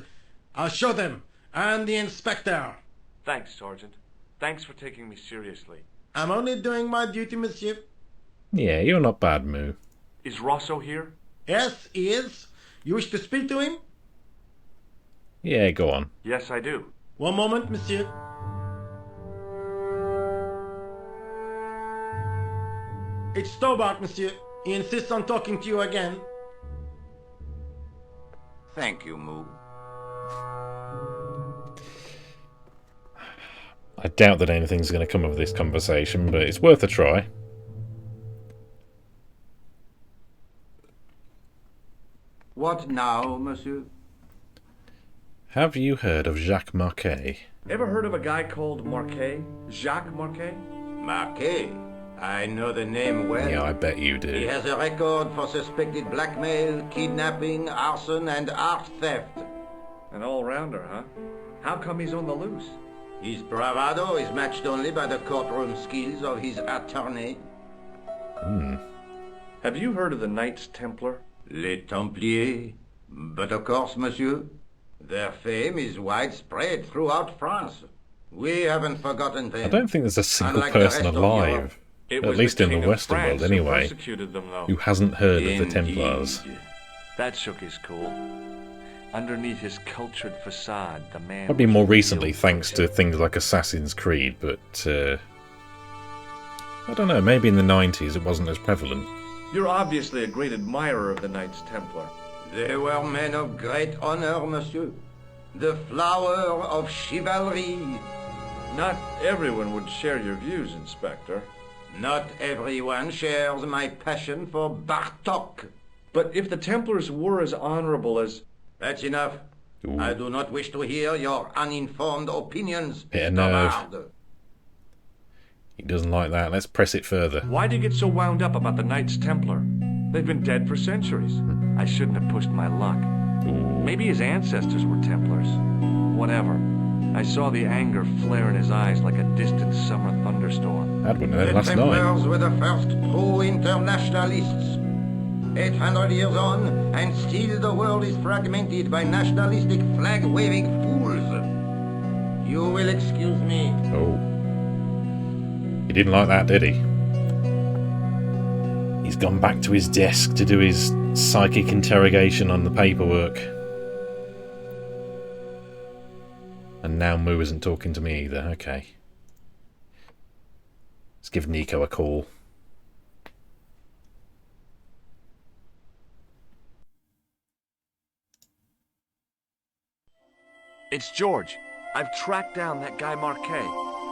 I'll show them, and the inspector. Thanks, Sergeant. Thanks for taking me seriously. I'm only doing my duty, monsieur. Yeah, you're not bad, Moo. Is Rosso here? Yes, he is. You wish to speak to him? Yeah, go on. Yes, I do. One moment, monsieur. It's Stobart, monsieur. He insists on talking to you again. Thank you, Moo. I doubt that anything's going to come of this conversation, but it's worth a try. What now, monsieur? Have you heard of Jacques Marquet? Ever heard of a guy called Marquet? Jacques Marquet? Marquet. I know the name well. Yeah, I bet you He do. has a record for suspected blackmail, kidnapping, arson, and art theft. An all-rounder, huh? How come he's on the loose? His bravado is matched only by the courtroom skills of his attorney. Have you heard of the Knights Templar? Les Templiers. But of course, monsieur, their fame is widespread throughout France. We haven't forgotten them. I don't think there's a single Unlike the person rest of alive, Europe. It at was least the in the King of Western France world who anyway, persecuted them, though. who hasn't heard of the Indeed. Templars. That shook his cool. Underneath his cultured facade, the man... Probably was more real recently thanks to butcher. things like Assassin's Creed, but I don't know, maybe in the 90s it wasn't as prevalent. You're obviously a great admirer of the Knights Templar. They were men of great honor, monsieur. The flower of chivalry. Not everyone would share your views, Inspector. Not everyone shares my passion for Bartok. But if the Templars were as honorable as... That's enough. Ooh. I do not wish to hear your uninformed opinions, Bit of Mr. nerve. Bard. He doesn't like that. Let's press it further. Why do you get so wound up about the Knights Templar? They've been dead for centuries. I shouldn't have pushed my luck. Maybe his ancestors were Templars. Whatever. I saw the anger flare in his eyes like a distant summer thunderstorm. Had one of them The last night. Templars were the first true internationalists. 800 years on, and still the world is fragmented by nationalistic flag-waving fools. You will excuse me. Oh. He didn't like that, did he? He's gone back to his desk to do his psychic interrogation on the paperwork. And now Moo isn't talking to me either. Okay. Let's give Nico a call. It's George. I've tracked down that guy Marquet.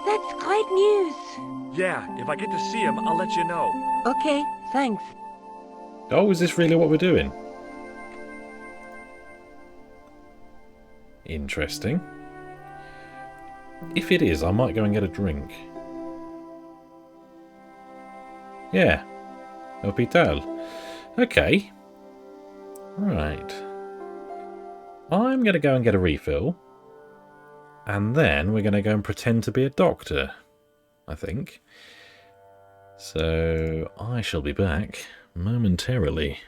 That's great news. Yeah, if I get to see him, I'll let you know. Okay, thanks. Oh, is this really what we're doing? Interesting. If it is, I might go and get a drink. Yeah. Hospital. Okay. Right. I'm going to go and get a refill. And then we're going to go and pretend to be a doctor, I think. So I shall be back momentarily.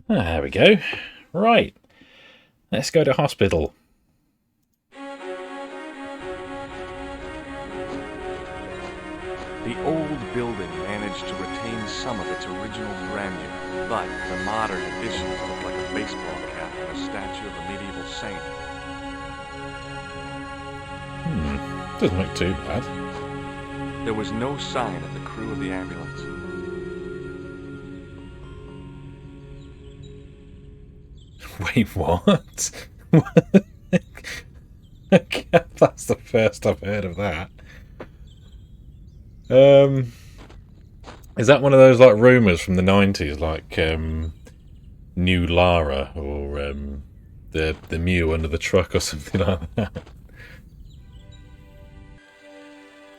There we go. Right. Let's go to hospital. The old building managed to retain some of its original grandeur, but the modern additions look like a baseball cap and a statue of a medieval saint. Doesn't look too bad. There was no sign of the crew of the ambulance. Wait, what? That's the first I've heard of that. Is that one of those like rumours from the 90s, like New Lara or the Mew under the truck or something like that?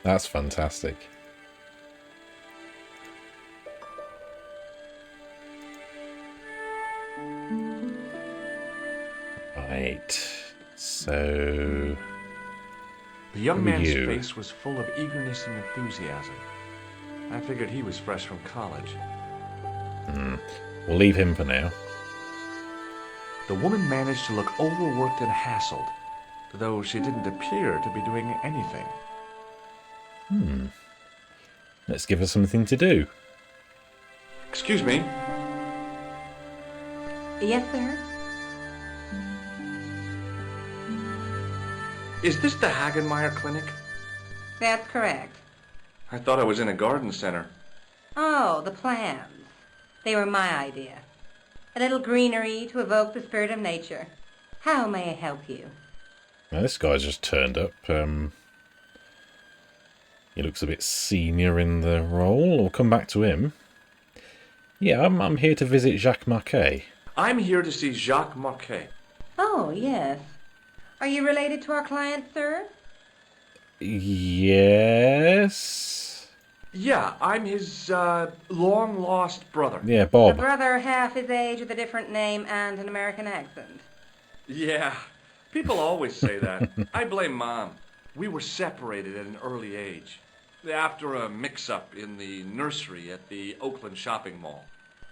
That's fantastic. Right. So The young Who are man's you? face was full of eagerness and enthusiasm. I figured he was fresh from college. we'll leave him for now. The woman managed to look overworked and hassled, though she didn't appear to be doing anything. Let's give her something to do. Excuse me, Yes, sir? is this the Hagenmeyer Clinic? That's correct. I thought I was in a garden center. Oh, the plants. They were my idea. A little greenery to evoke the spirit of nature. How may I help you? Now, this guy's just turned up. He looks a bit senior in the role. We'll come back to him. Yeah, I'm here to visit Jacques Marquet. I'm here to see Jacques Marquet. Oh, yes. Are you related to our client, sir? Yes. Yeah, I'm his long-lost brother. Yeah, A Bob. brother half his age with a different name and an American accent. Yeah, people always say that. I blame Mom. We were separated at an early age, after a mix-up in the nursery at the Oakland shopping mall.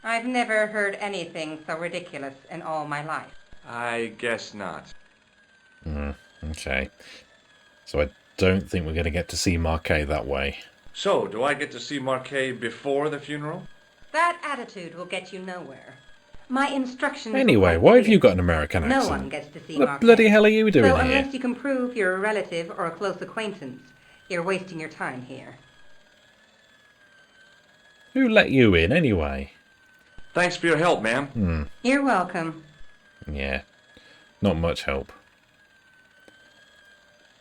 I've never heard anything so ridiculous in all my life. I guess not. Okay. So I don't think we're going to get to see Marquet that way. So, do I get to see Marquet before the funeral? That attitude will get you nowhere. My instructions were Anyway, quite why have clear. you got an American accent? No one gets to see What the Marquet. bloody hell are you doing So here? unless you can prove you're a relative or a close acquaintance, you're wasting your time here. Who let you in, anyway? Thanks for your help, ma'am. You're welcome. Yeah. Not much help.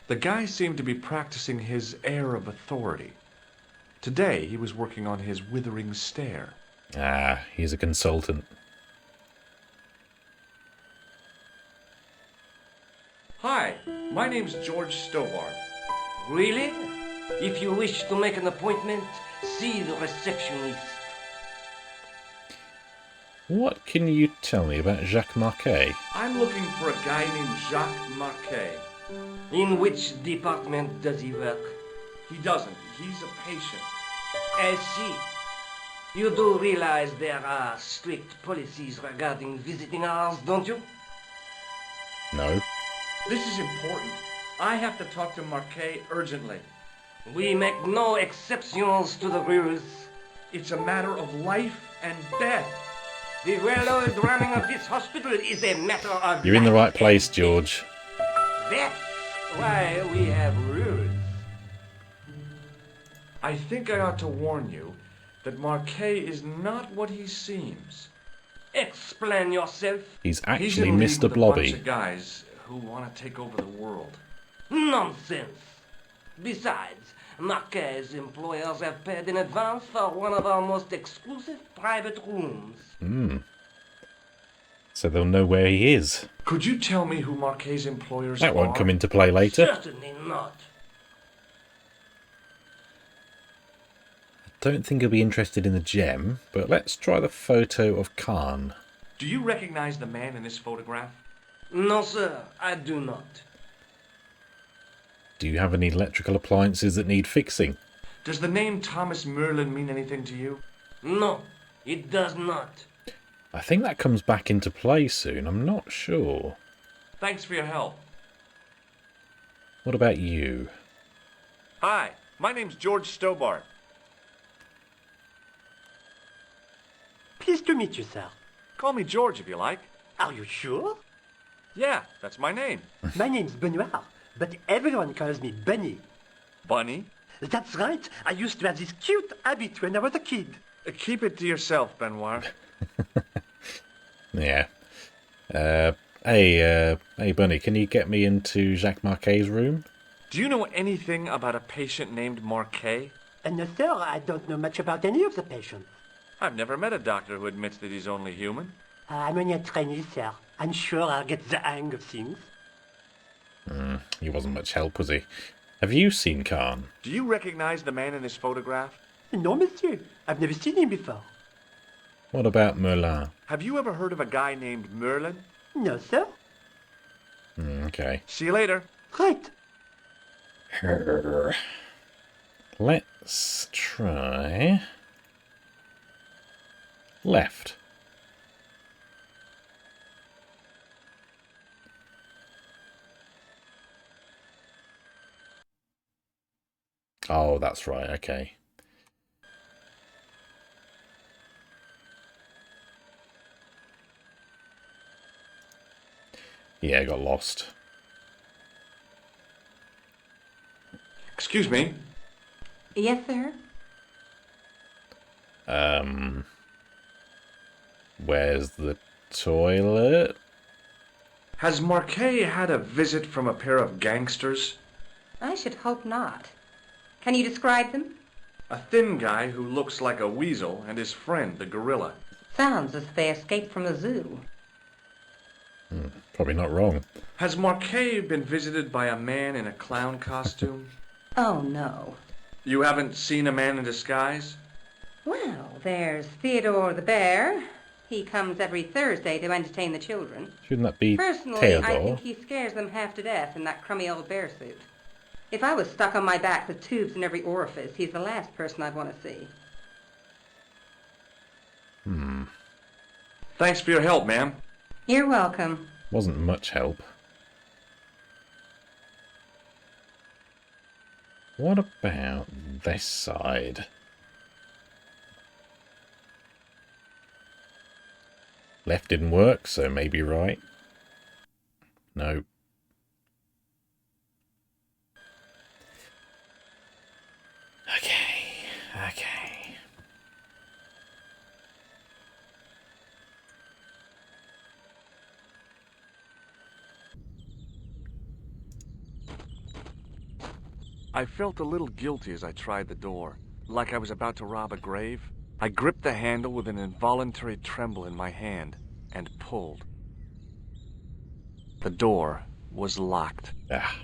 The guy seemed to be practicing his air of authority. Today, he was working on his withering stare. Ah, he's a consultant. Hi, my name's George Stobart. Really? If you wish to make an appointment, see the receptionist. What can you tell me about Jacques Marquet? I'm looking for a guy named Jacques Marquet. In which department does he work? He doesn't. He's a patient. I see. You do realize there are strict policies regarding visiting hours, don't you? No. This is important. I have to talk to Marquet urgently. We make no exceptions to the rules. It's a matter of life and death. The well-oiled running of this hospital is a matter of You're in the life right place, and George. death. That's why we have rules. I think I ought to warn you that Marquet is not what he seems. Explain yourself. He's He's actually in league Mr. with a bunch Blobby. of guys who want to take over the world. Nonsense. Besides, Marquet's employers have paid in advance for one of our most exclusive private rooms. So they'll know where he is. Could you tell me who Marquet's employers That are? won't come into play later. Certainly not. Don't think he'll be interested in the gem, but let's try the photo of Khan. Do you recognize the man in this photograph? No, sir, I do not. Do you have any electrical appliances that need fixing? Does the name Thomas Merlin mean anything to you? No, it does not. I think that comes back into play soon. I'm not sure. Thanks for your help. What about you? Hi, my name's George Stobart. Pleased to meet you, sir. Call me George if you like. Are you sure? Yeah, that's my name. My name's Benoit, but everyone calls me Bunny. Bunny? That's right. I used to have this cute habit when I was a kid. Keep it to yourself, Benoit. Yeah. Hey, Bunny, can you get me into Jacques Marquet's room? Do you know anything about a patient named Marquet? No, sir, I don't know much about any of the patients. I've never met a doctor who admits that he's only human. I'm only a trainee, sir. I'm sure I'll get the hang of things. He wasn't much help, was he? Have you seen Khan? Do you recognize the man in this photograph? No, monsieur. I've never seen him before. What about Merlin? Have you ever heard of a guy named Merlin? No, sir. Okay. See you later. Right. Let's try... left. Oh, that's right, okay. Yeah, I got lost. Excuse me. Yes, sir? Where's the toilet? Has Marquet had a visit from a pair of gangsters? I should hope not. Can you describe them? A thin guy who looks like a weasel and his friend, the gorilla. Sounds as if they escaped from a zoo. Probably not wrong. Has Marquet been visited by a man in a clown costume? Oh, no. You haven't seen a man in disguise? Well, there's Theodore the bear. He comes every Thursday to entertain the children. Shouldn't that be Personally, I Theodore? think he scares them half to death in that crummy old bear suit. If I was stuck on my back with tubes in every orifice, he's the last person I'd want to see. Thanks for your help, ma'am. You're welcome. Wasn't much help. What about this side? Left didn't work, so maybe right. No. Okay. I felt a little guilty as I tried the door, like I was about to rob a grave. I gripped the handle with an involuntary tremble in my hand and pulled. The door was locked. Ah.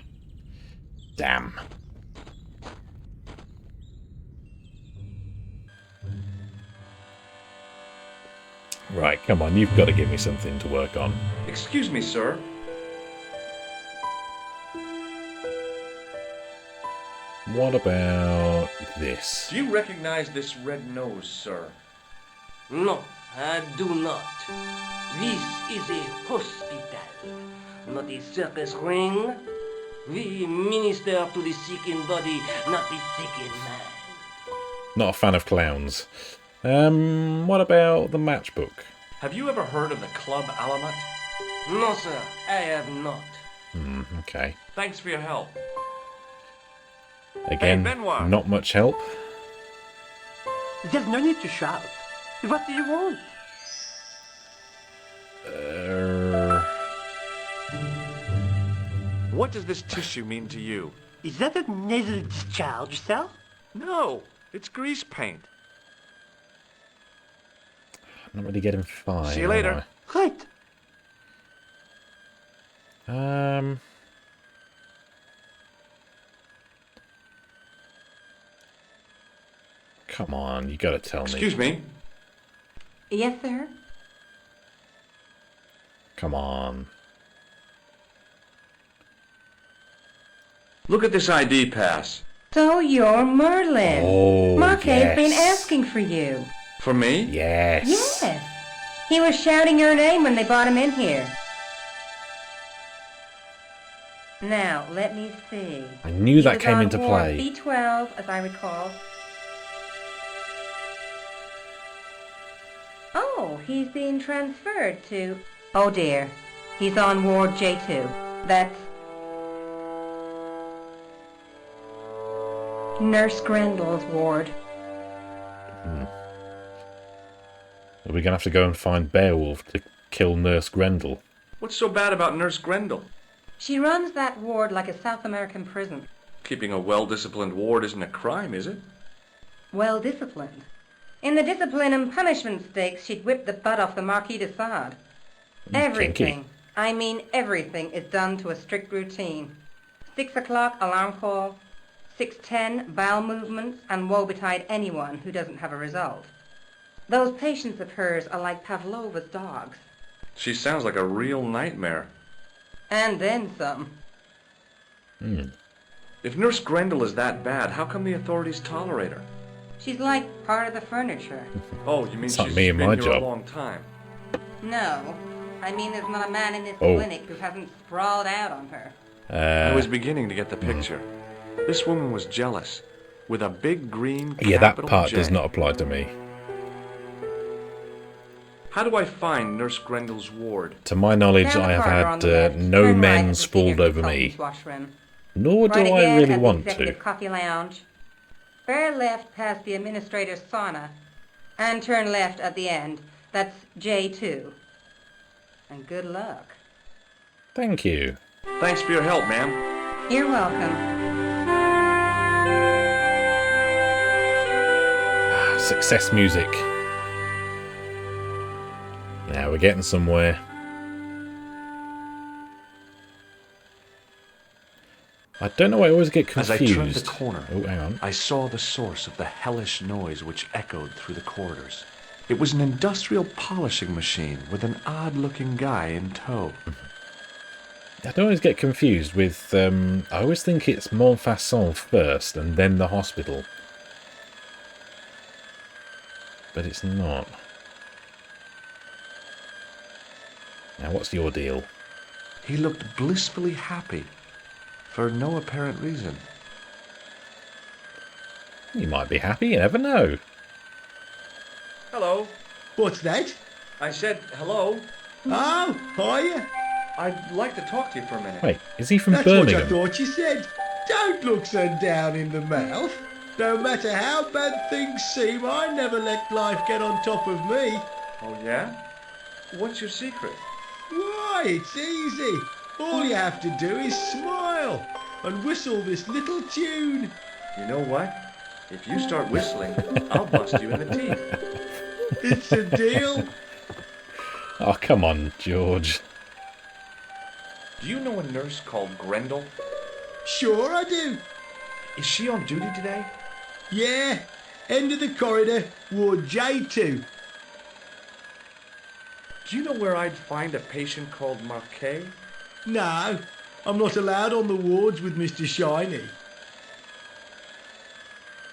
Damn. Right, come on, you've got to give me something to work on. Excuse me, sir. What about this? Do you recognize this red nose, sir? No, I do not. This is a hospital, not a circus ring. We minister to the sick in body, not the sick in mind. Not a fan of clowns. What about the matchbook? Have you ever heard of the Club Alamat? No, sir, I have not. Okay. Thanks for your help. Again, Hey, Benoit. not much help. There's no need to shout. What do you want? What does this tissue mean to you? Is that a nasal discharge, sir? No, it's grease paint. Not really getting fine. See you later. am Right. I? Come on, you gotta tell me. Excuse me. Yes, sir? Come on. Look at this ID pass. So you're Merlin. Oh, Marquet's been yes. asking for you. For me? Yes. Yes. He was shouting your name when they brought him in here. Now, let me see. I knew that came into play. B12, as I recall. Oh, he's being transferred to... Oh dear, he's on Ward J2. That's... Nurse Grendel's ward. Are we going to have to go and find Beowulf to kill Nurse Grendel? What's so bad about Nurse Grendel? She runs that ward like a South American prison. Keeping a well-disciplined ward isn't a crime, is it? Well disciplined. In the discipline and punishment stakes, she'd whip the butt off the Marquis de Sade. Everything, I mean everything, is done to a strict routine. 6 o'clock alarm call, 6:10 bowel movements, and woe betide anyone who doesn't have a result. Those patients of hers are like Pavlova's dogs. She sounds like a real nightmare. And then some. If Nurse Grendel is that bad, how come the authorities tolerate her? She's like part of the furniture. Oh, you mean It's she's like me and been my here job. a long time? No, I mean there's not a man in this clinic who hasn't sprawled out on her. I was beginning to get the picture. This woman was jealous, with a big green Yeah, that capital part J. does not apply to me. How do I find Nurse Grendel's ward? To my knowledge, Down the I have corridor on the had left, no turn right men at the sprawled senior over me. consultant's washroom. Nor do Right I again really at the want executive to. coffee lounge. Fair left past the administrator's sauna. And turn left at the end. That's J2. And good luck. Thank you. Thanks for your help, ma'am. You're welcome. Success music. Now we're getting somewhere. I don't know why I always get As confused. I turned the corner, Oh, hang on. I saw the source of the hellish noise which echoed through the corridors. It was an industrial polishing machine with an odd-looking guy in tow. I don't always get confused with... I always think it's Montfaucon first and then the hospital. But it's not. Now, what's your deal? He looked blissfully happy, for no apparent reason. You might be happy, you never know. Hello. What's that? I said hello. Oh, hiya. I'd like to talk to you for a minute. Wait, is he from That's Birmingham? what I thought you said. Don't look so down in the mouth. No matter how bad things seem, I never let life get on top of me. Oh, yeah? What's your secret? Why, it's easy. All you have to do is smile and whistle this little tune. You know what? If you start whistling, I'll bust you in the teeth. It's a deal. Oh, come on, George. Do you know a nurse called Grendel? Sure I do. Is she on duty today? Yeah, end of the corridor, Ward J2. Do you know where I'd find a patient called Marquet? No, I'm not allowed on the wards with Mr. Shiny.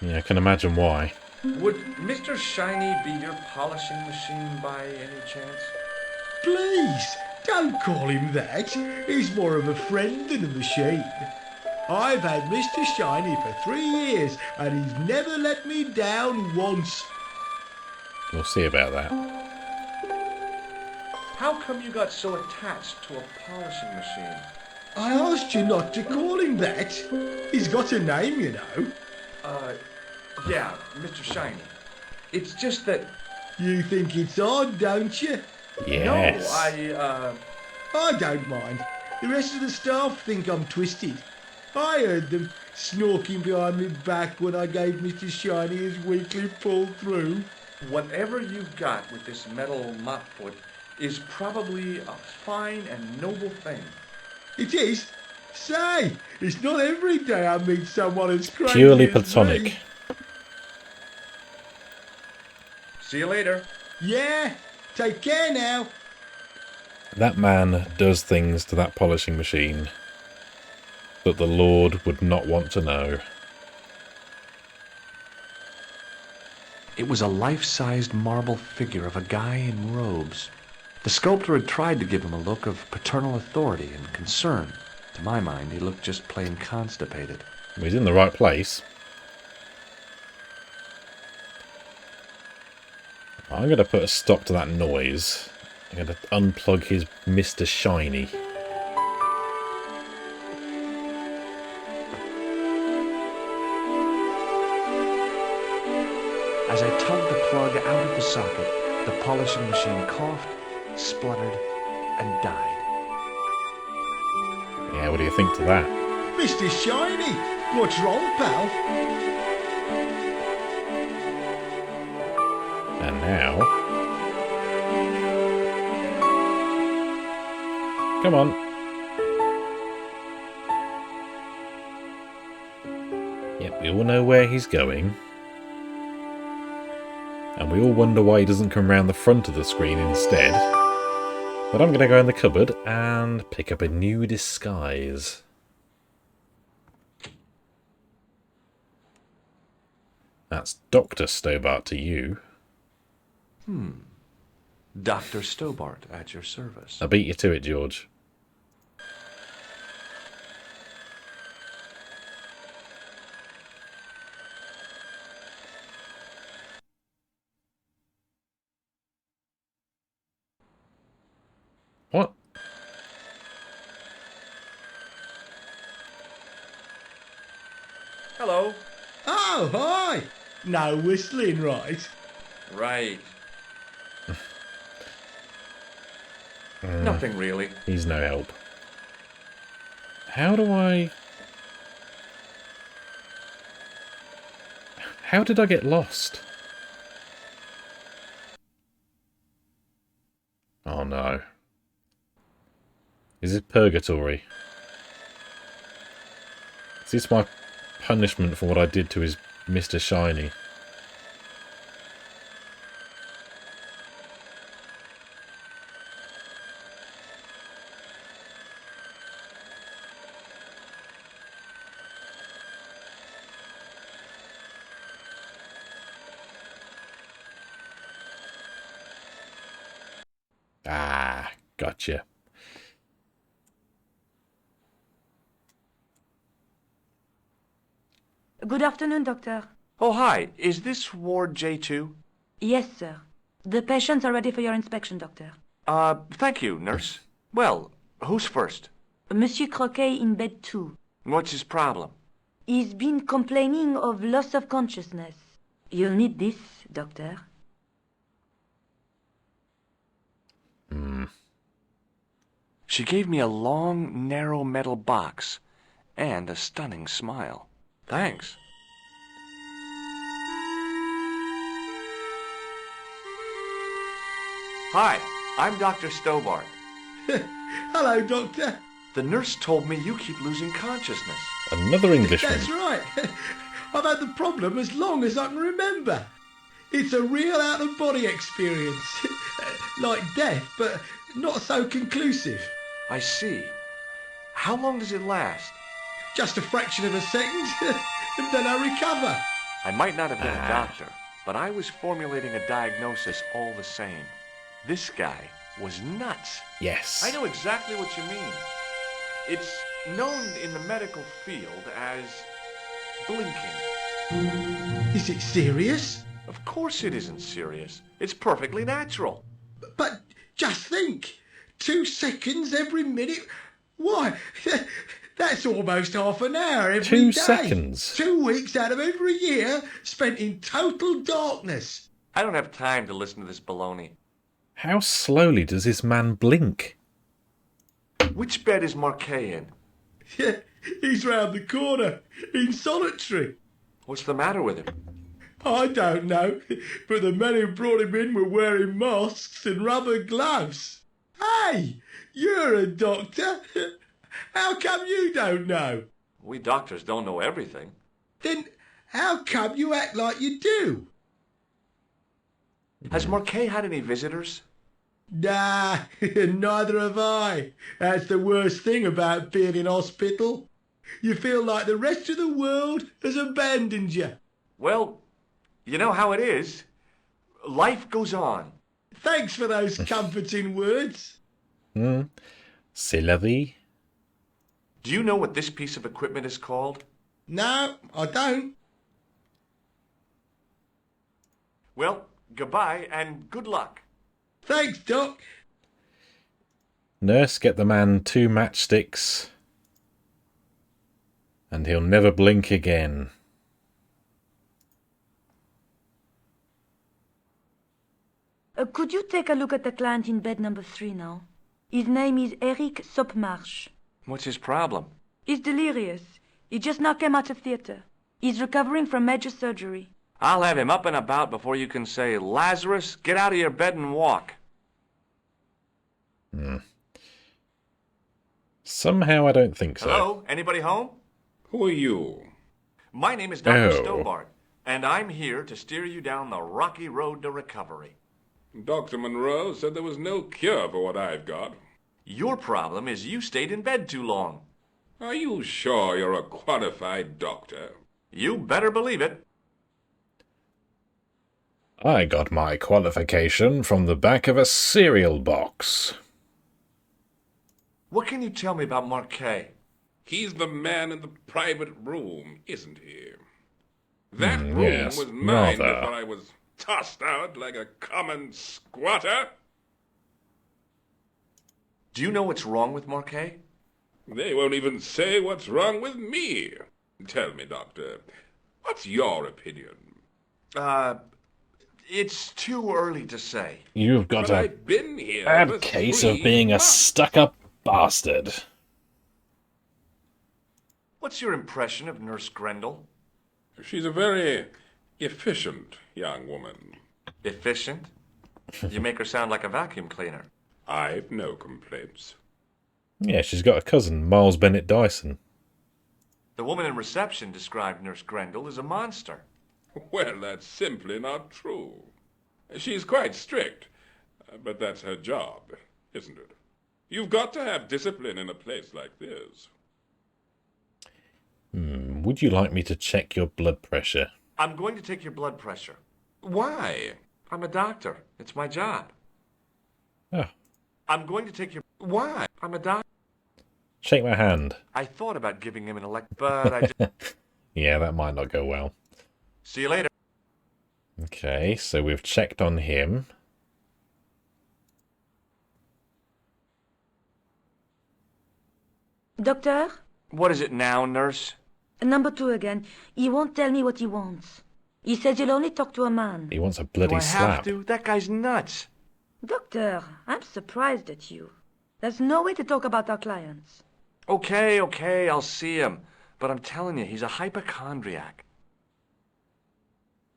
Yeah, I can imagine why. Would Mr. Shiny be your polishing machine by any chance? Please, don't call him that. He's more of a friend than a machine. I've had Mr. Shiny for 3 years, and he's never let me down once. We'll see about that. How come you got so attached to a polishing machine? I asked you not to call him that. He's got a name, you know. Yeah, Mr. Shiny. It's just that... You think it's odd, don't you? Yes. No, I don't mind. The rest of the staff think I'm twisted. I heard them snorking behind my back when I gave Mr. Shiny his weekly pull through. Whatever you've got with this metal mop foot is probably a fine and noble thing. It is. Say, it's not every day I meet someone as crazy Purely as platonic. me. See you later. Yeah, take care now. That man does things to that polishing machine that the Lord would not want to know. It was a life-sized marble figure of a guy in robes. The sculptor had tried to give him a look of paternal authority and concern. To my mind, he looked just plain constipated. He's in the right place. I'm going to put a stop to that noise. I'm going to unplug his Mr. Shiny. As I tugged the plug out of the socket, the polishing machine coughed, spluttered, and died. Yeah, what do you think to that? Mr. Shiny, what's wrong, pal? And now... Come on. Yep, we all know where he's going. And we all wonder why he doesn't come round the front of the screen instead. But I'm going to go in the cupboard and pick up a new disguise. That's Dr. Stobart to you. Dr. Stobart at your service. I beat you to it, George. What? Hello. Oh, hi! No whistling, right? Right. Nothing really. He's no help. How do I... How did I get lost? Oh no. Is it purgatory? Is this my punishment for what I did to his Mr. Shiny? Ah, gotcha. Good afternoon, Doctor. Oh, hi. Is this Ward J2? Yes, sir. The patients are ready for your inspection, Doctor. Thank you, nurse. Well, who's first? Monsieur Croquet in bed 2. What's his problem? He's been complaining of loss of consciousness. You'll need this, Doctor. She gave me a long, narrow metal box and a stunning smile. Thanks. Hi, I'm Dr. Stobart. Hello, Doctor. The nurse told me you keep losing consciousness. Another Englishman. That's right. I've had the problem as long as I can remember. It's a real out-of-body experience. Like death, but not so conclusive. I see. How long does it last? Just a fraction of a second, and then I recover. I might not have been a doctor, but I was formulating a diagnosis all the same. This guy was nuts. Yes. I know exactly what you mean. It's known in the medical field as blinking. Is it serious? Of course it isn't serious. It's perfectly natural. But just think, 2 seconds every minute. Why, that's almost half an hour every 2 day. seconds. 2 weeks out of every year spent in total darkness. I don't have time to listen to this baloney. How slowly does this man blink? Which bed is Marquet in? He's round the corner, in solitary. What's the matter with him? I don't know, but the men who brought him in were wearing masks and rubber gloves. Hey, you're a doctor. How come you don't know? We doctors don't know everything. Then how come you act like you do? Has Marquet had any visitors? Nah, neither have I. That's the worst thing about being in hospital. You feel like the rest of the world has abandoned you. Well, you know how it is. life goes on. Thanks for those comforting words. C'est la vie. Do you know what this piece of equipment is called? No, I don't. Well, goodbye and good luck. Thanks, Doc. Nurse, get the man 2 matchsticks. And he'll never blink again. Could you take a look at the client in bed number 3 now? His name is Eric Sopmarsh. What's his problem? He's delirious. He just now came out of theatre. He's recovering from major surgery. I'll have him up and about before you can say, Lazarus, get out of your bed and walk. Somehow I don't think so. Hello? Anybody home? Who are you? My name is Dr. Oh. Stobart, and I'm here to steer you down the rocky road to recovery. Dr. Monroe said there was no cure for what I've got. Your problem is you stayed in bed too long. Are you sure you're a qualified doctor? You better believe it. I got my qualification from the back of a cereal box. What can you tell me about Marquet? He's the man in the private room, isn't he? That room yes, was mine rather. before I was tossed out like a common squatter. Do you know what's wrong with Marquet? They won't even say what's wrong with me. Tell me, Doctor, what's your opinion? It's too early to say. You've got But a I've been here bad for case of 3 being a months. stuck-up bastard. What's your impression of Nurse Grendel? She's a very efficient young woman. Efficient? You make her sound like a vacuum cleaner. I've no complaints. Yeah, she's got a cousin, Miles Bennett Dyson. The woman in reception described Nurse Grendel as a monster. Well, that's simply not true. She's quite strict, but that's her job, isn't it? You've got to have discipline in a place like this. Would you like me to check your blood pressure? I'm going to take your blood pressure. Why? I'm a doctor. It's my job. Oh, I'm going to take your... Why? I'm a doctor. shake my hand. I thought about giving him an but I just... Yeah, that might not go well. See you later. Okay, so we've checked on him. Doctor? What is it now, nurse? Number 2 again. He won't tell me what he wants. He says he'll only talk to a man. He wants a Do bloody I slap. have to? That guy's nuts. Doctor, I'm surprised at you. There's no way to talk about our clients. Okay, I'll see him. But I'm telling you, he's a hypochondriac.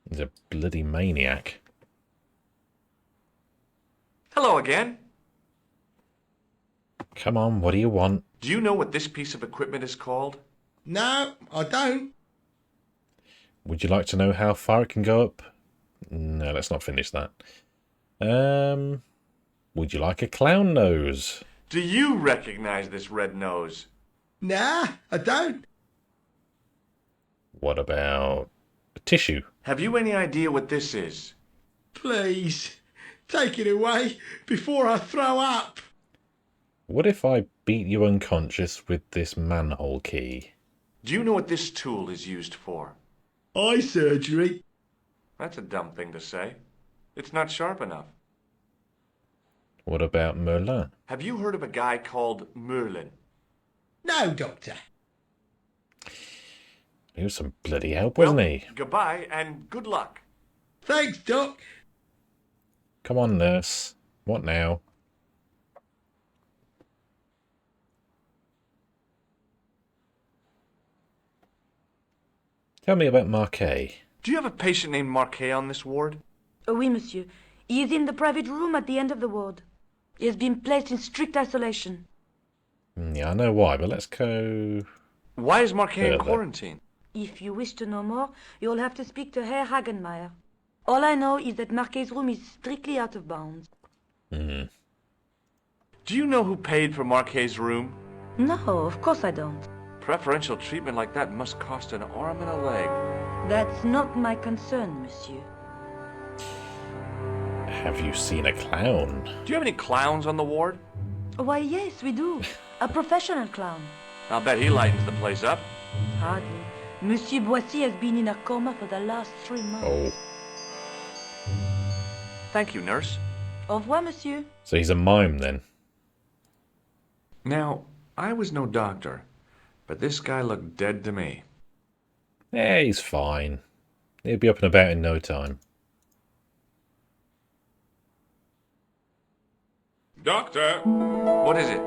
He's a bloody maniac. Hello again. Come on, what do you want? Do you know what this piece of equipment is called? No, I don't. Would you like to know how far it can go up? No, let's not finish that. Would you like a clown nose? Do you recognize this red nose? Nah, I don't. What about a tissue? Have you any idea what this is? Please, take it away before I throw up. What if I beat you unconscious with this manhole key? Do you know what this tool is used for? Eye surgery. That's a dumb thing to say. It's not sharp enough. What about Merlin? Have you heard of a guy called Merlin? No, Doctor. He was some bloody help, wasn't he? Goodbye and good luck. Thanks, Doc. Come on, nurse. What now? Tell me about Marquet. Do you have a patient named Marquet on this ward? Oui, monsieur. He is in the private room at the end of the ward. He has been placed in strict isolation. Yeah, I know why, but let's go... Why is Marquet in Further. quarantine? If you wish to know more, you'll have to speak to Herr Hagenmeier. All I know is that Marquet's room is strictly out of bounds. Do you know who paid for Marquet's room? No, of course I don't. Preferential treatment like that must cost an arm and a leg. That's not my concern, monsieur. Have you seen a clown? Do you have any clowns on the ward? Why, yes, we do. A professional clown. I'll bet he lightens the place up. Hardly. Monsieur Boissy has been in a coma for the last 3 months. Oh. Thank you, nurse. Au revoir, monsieur. So he's a mime then. Now, I was no doctor, but this guy looked dead to me. Yeah, he's fine. He'll be up and about in no time. Doctor, What is it?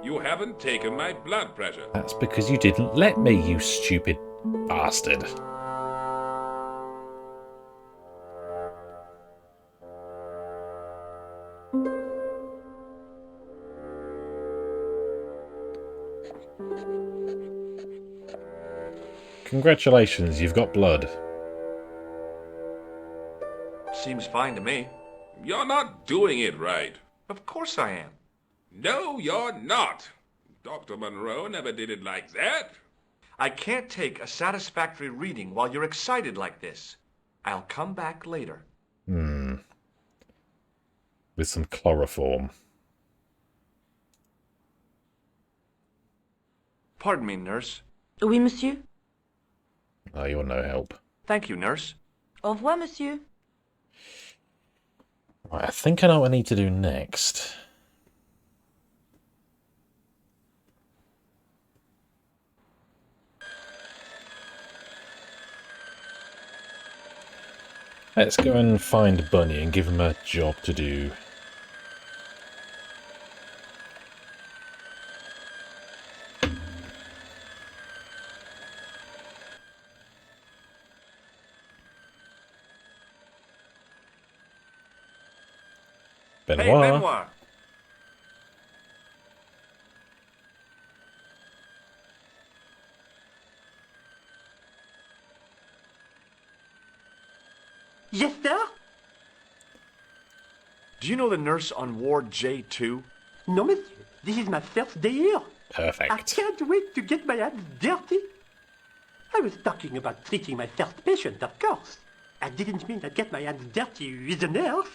you haven't taken my blood pressure. That's because you didn't let me, you stupid bastard. Congratulations, you've got blood. Seems fine to me. You're not doing it right. Of course I am. No, you're not. Dr. Monroe never did it like that. I can't take a satisfactory reading while you're excited like this. I'll come back later. With some chloroform. Pardon me, nurse. Oui, monsieur. Oh, you're no help. Thank you, nurse. Au revoir, monsieur. Right, I think I know what I need to do next. Let's go and find Bunny and give him a job to do. Benoit. Hey, Benoit. Yes, sir? Do you know the nurse on Ward J2? No, monsieur. This is my first day here. I Perfect. can't wait to get my hands dirty. I was talking about treating my first patient, of course. I didn't mean I'd get my hands dirty with a nurse.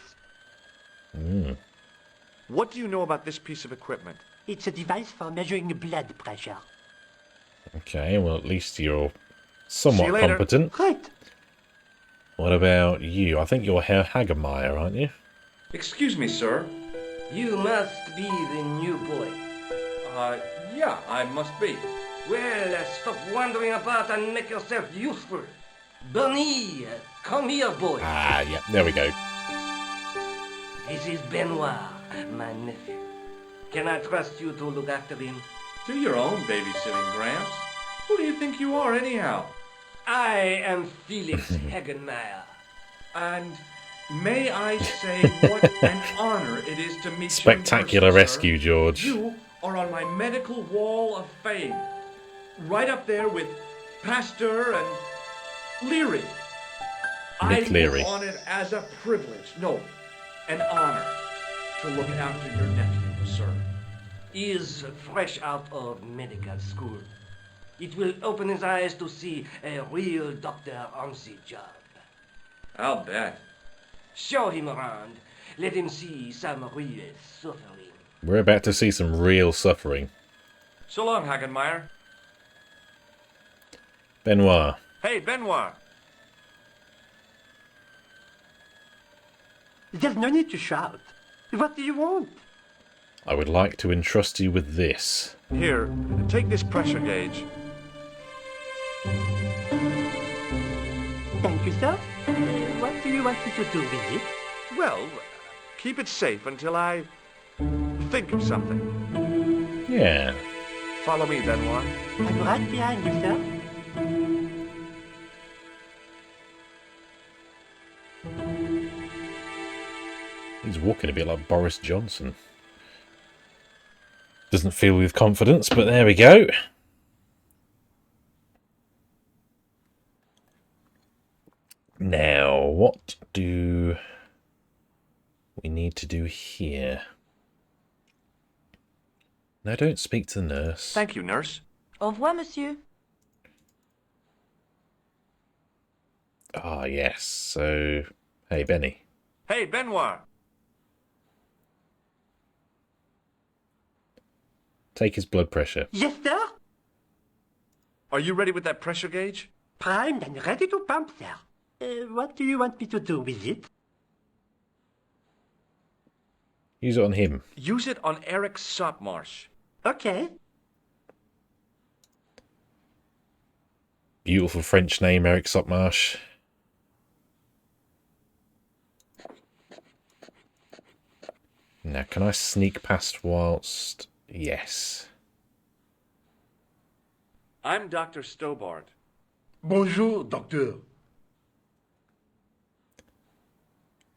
What do you know about this piece of equipment? It's a device for measuring blood pressure. Okay, well at least you're See somewhat you later. competent. Right. What about you? I think you're Herr Hagemeyer, aren't you? Excuse me, sir. You must be the new boy. Yeah, I must be. Well, stop wandering about and make yourself useful. Bunny, come here, boy. Ah, yeah, there we go. This is Benoit, my nephew. Can I trust you to look after him? Do your own babysitting, Gramps. Who do you think you are, anyhow? I am Felix Hagenmeyer. And may I say what an honor it is to meet Spectacular you in person, rescue, sir. George. You are on my medical wall of fame. Right up there with Pasteur and Leary. I Nick Leary. look on it as a privilege, no, an honor, to look after your nephew, sir. He is fresh out of medical school. It will open his eyes to see a real doctor on the job. I'll bet. Show him around. Let him see some real suffering. We're about to see some real suffering. So long, Hagenmeyer. Benoit. Hey, Benoit. There's no need to shout. What do you want? I would like to entrust you with this. Here, take this pressure gauge. Thank you, sir. What do you want me to do with it? Well, keep it safe until I think of something. Yeah. Follow me, Benoit. I'm right behind you, sir. He's walking a bit like Boris Johnson. Doesn't feel with confidence, but there we go. Now, what do we need to do here? No, don't speak to the nurse. Thank you, nurse. Au revoir, monsieur. Ah, yes. So, hey, Benny. Hey, Benoit. Take his blood pressure. Yes, sir. Are you ready with that pressure gauge? Primed and ready to pump, sir. What do you want me to do with it? Use it on him. Use it on Eric Sopmarsh. Okay. Beautiful French name, Eric Sopmarsh. Now, can I sneak past whilst... Yes. I'm Dr. Stobart. Bonjour, docteur.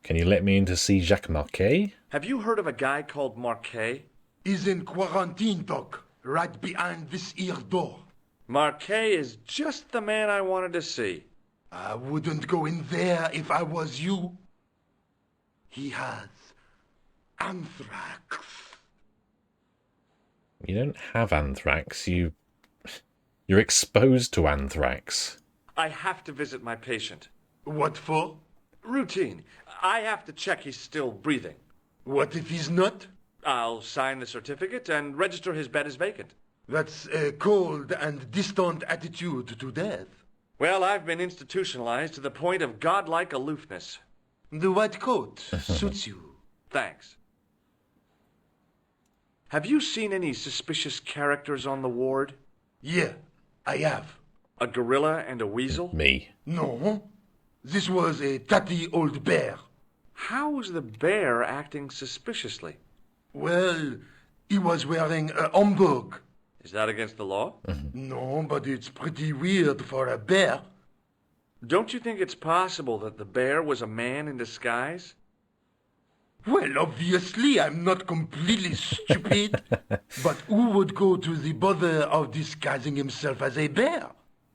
Can you let me in to see Jacques Marquet? Have you heard of a guy called Marquet? He's in quarantine, doc. Right behind this here door. Marquet is just the man I wanted to see. I wouldn't go in there if I was you. He has anthrax. You don't have anthrax. You're exposed to anthrax. I have to visit my patient. What for? Routine. I have to check he's still breathing. What if he's not? I'll sign the certificate and register his bed as vacant. That's a cold and distant attitude to death. Well, I've been institutionalized to the point of godlike aloofness. The white coat suits you. Thanks. Have you seen any suspicious characters on the ward? Yeah, I have. A gorilla and a weasel? Me. No, this was a tatty old bear. How was the bear acting suspiciously? Well, he was wearing a homburg. Is that against the law? No, but it's pretty weird for a bear. Don't you think it's possible that the bear was a man in disguise? Well, obviously, I'm not completely stupid. But who would go to the bother of disguising himself as a bear?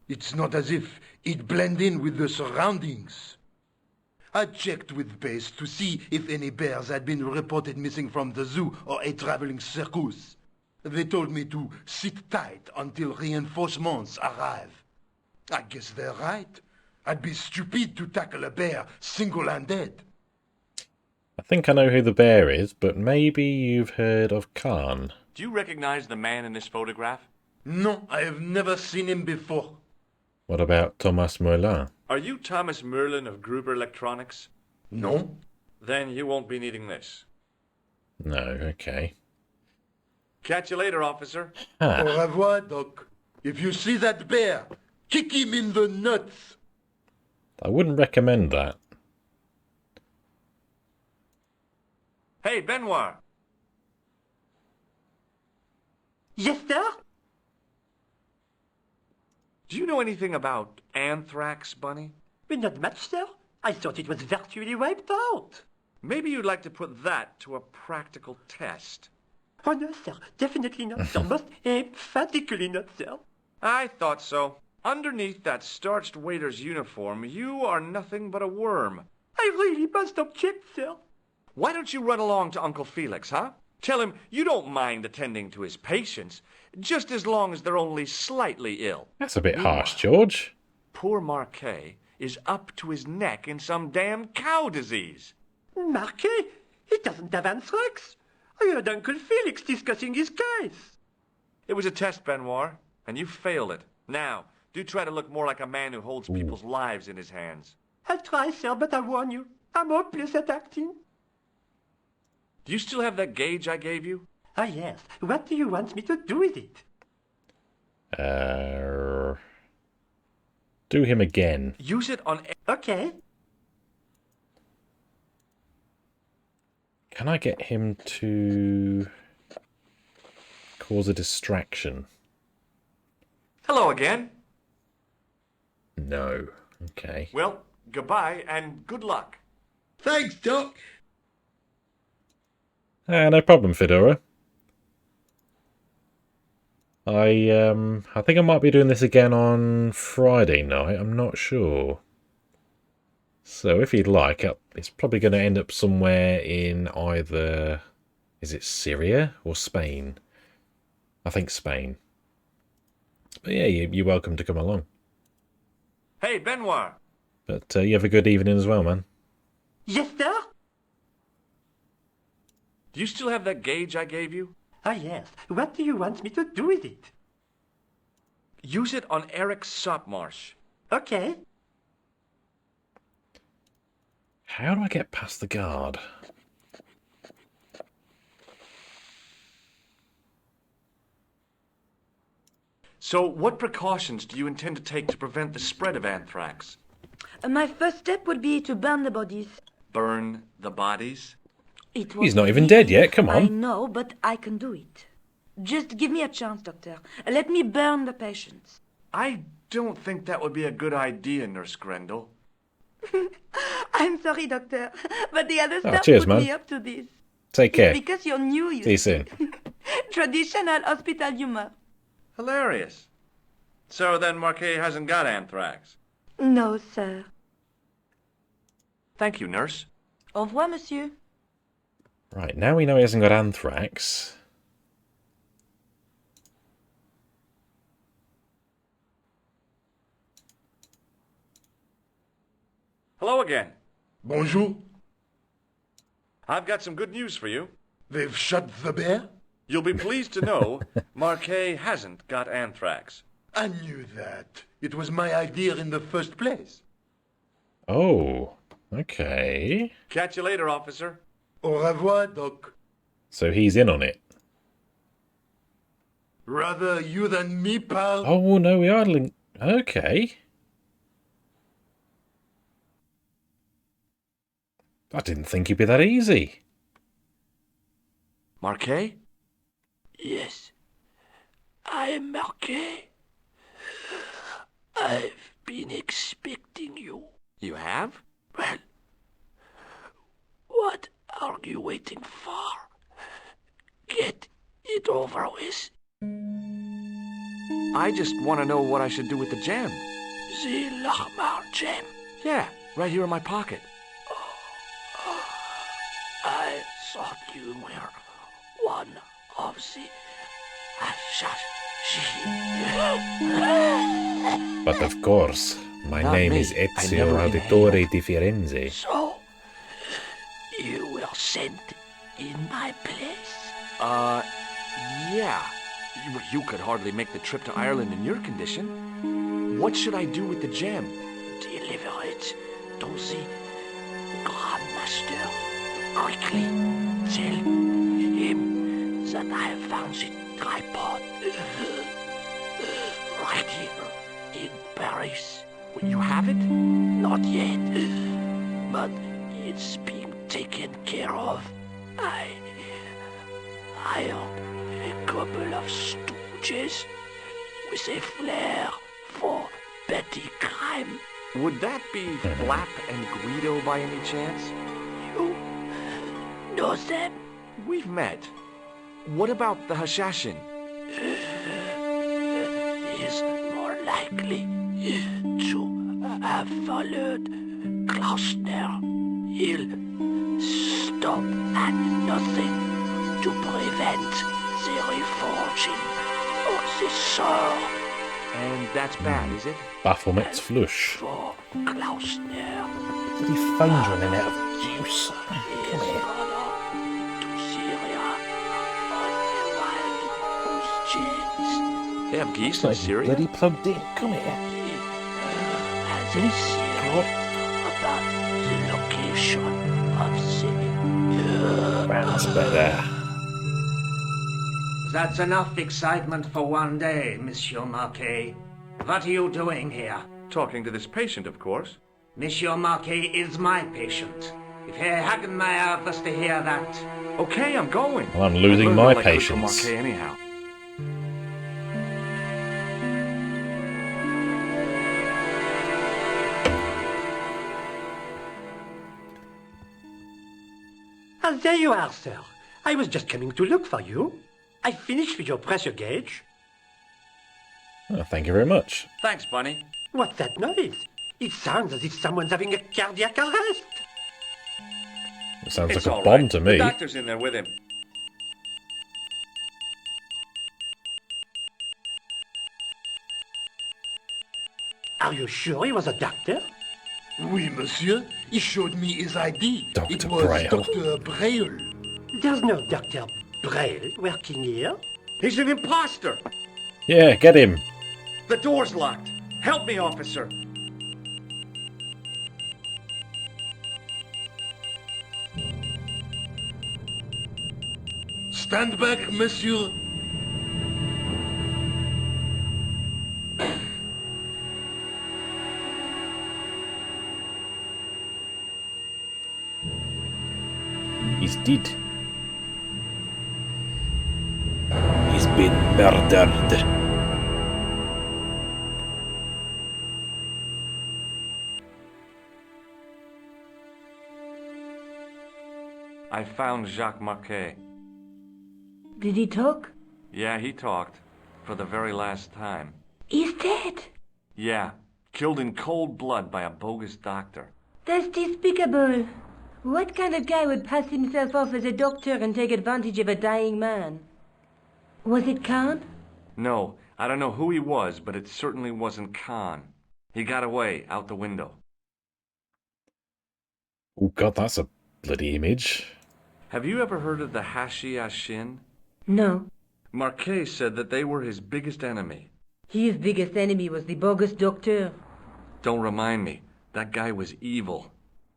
It's not as if he'd blend in with the surroundings. I checked with base to see if any bears had been reported missing from the zoo or a traveling circus. They told me to sit tight until reinforcements arrive. I guess they're right. I'd be stupid to tackle a bear single-handed. I think I know who the bear is, but maybe you've heard of Khan. Do you recognize the man in this photograph? No, I have never seen him before. What about Thomas Merlin? Are you Thomas Merlin of Gruber Electronics? No? Then you won't be needing this. No, okay. Catch you later, officer. Au revoir, Doc. If you see that bear, kick him in the nuts. I wouldn't recommend that. Hey, Benoit. Yes, sir? Do you know anything about anthrax, Bunny? But not much, sir. I thought it was virtually wiped out. Maybe you'd like to put that to a practical test. Oh, no, sir. Definitely not, sir. Most emphatically not, sir. I thought so. Underneath that starched waiter's uniform, you are nothing but a worm. I really must object, sir. Why don't you run along to Uncle Felix, huh? Tell him you don't mind attending to his patients, just as long as they're only slightly ill. That's a bit harsh, George. Poor Marquet is up to his neck in some damn cow disease. Marquet? He doesn't have anthrax. I heard Uncle Felix discussing his case. It was a test, Benoit, and you failed it. Now, do try to look more like a man who holds people's lives in his hands. I'll try, sir, but I warn you, I'm hopeless at acting. Do you still have that gauge I gave you? Ah, yes. What do you want me to do with it? Do him again. Use it on... Okay. Can I get him to cause a distraction? Hello again. No. Okay. Well, goodbye and good luck. Thanks, Doc. No problem, Fedora. I think I might be doing this again on Friday night. I'm not sure. So if you'd like, it's probably going to end up somewhere in either... Is it Syria or Spain? I think Spain. But yeah, you're welcome to come along. Hey, Benoit. But you have a good evening as well, man. Yes, sir? Do you still have that gauge I gave you? Ah, yes. What do you want me to do with it? Use it on Eric Sopmarsh. Okay. How do I get past the guard? So, what precautions do you intend to take to prevent the spread of anthrax? My first step would be to burn the bodies. Burn the bodies? He's not even dead yet, come I on. know, but I can do it. Just give me a chance, Doctor. Let me burn the patients. I don't think that would be a good idea, Nurse Grendel. I'm sorry, Doctor, but the other staff cheers, put man. me up to this. Take care. Because you're new, you See you soon. Traditional hospital humor. Hilarious. So then Marquet hasn't got anthrax. No, sir. Thank you, nurse. Au revoir, monsieur. Right, now we know he hasn't got anthrax. Hello again. Bonjour. I've got some good news for you. They've shot the bear? You'll be pleased to know Marquet hasn't got anthrax. I knew that. It was my idea in the first place. Oh, okay. Catch you later, officer. Au revoir, Doc. So he's in on it. Rather you than me, pal. Oh, no, we are linked. Okay. I didn't think it'd be that easy. Marquet? Yes, I am Marquet. I've been expecting you. You have? Well, what are you waiting for? Get it over with. I just want to know what I should do with the gem. The Lochmarne Gem. Yeah, right here in my pocket. I thought you were one of the assassins. But of course, my Not name me. is I Ezio never Auditore di Firenze. So, you were sent in my place? Yeah. You could hardly make the trip to Ireland in your condition. What should I do with the gem? Deliver it to the Grand Master. Quickly, tell him that I have found the tripod right here in Paris. You have it? Not yet, but it's being taken care of. I hired a couple of stooges with a flair for petty crime. Would that be Flap and Guido by any chance? You know them? We've met. What about the Hashashin? Is more likely to have followed Klausner. He'll stop at nothing to prevent the reforging of the sword. And that's bad, is it? Baphomet's flush. For Klausner Bloody phone's running out of juice. is Come here. gone to Syria on a wild goose chase. They have geese It's in not even Syria? bloody plugged in. Come here. Has a theory about the location of the That's better. That's enough excitement for one day, Monsieur Marquet. What are you doing here? Talking to this patient, of course. Monsieur Marquet is my patient. If Herr Hagenmeyer was to hear that... Okay, I'm going. Well, I'm losing I learned my all I could from patience. Marquet anyhow. Ah, there you are, sir. I was just coming to look for you. I finished with your pressure gauge. Oh, thank you very much. Thanks, Bunny. What's that noise? It sounds as if someone's having a cardiac arrest. It sounds It's like all a bomb right. to The me. doctor's in there with him. Are you sure he was a doctor? Oui, monsieur. He showed me his ID. Dr. It was Braille. Dr. Braille. There's no Dr. Braille, working here? He's an imposter! Yeah, get him. The door's locked. Help me, officer. Stand back, monsieur. He's dead. He's been murdered. I found Jacques Marquet. Did he talk? Yeah, he talked. For the very last time. He's dead. Yeah, killed in cold blood by a bogus doctor. That's despicable. What kind of guy would pass himself off as a doctor and take advantage of a dying man? Was it Khan? No, I don't know who he was, but it certainly wasn't Khan. He got away, out the window. Oh god, that's a bloody image. Have you ever heard of the Hashi Ashin? No. Marquet said that they were his biggest enemy. His biggest enemy was the bogus doctor. Don't remind me. That guy was evil.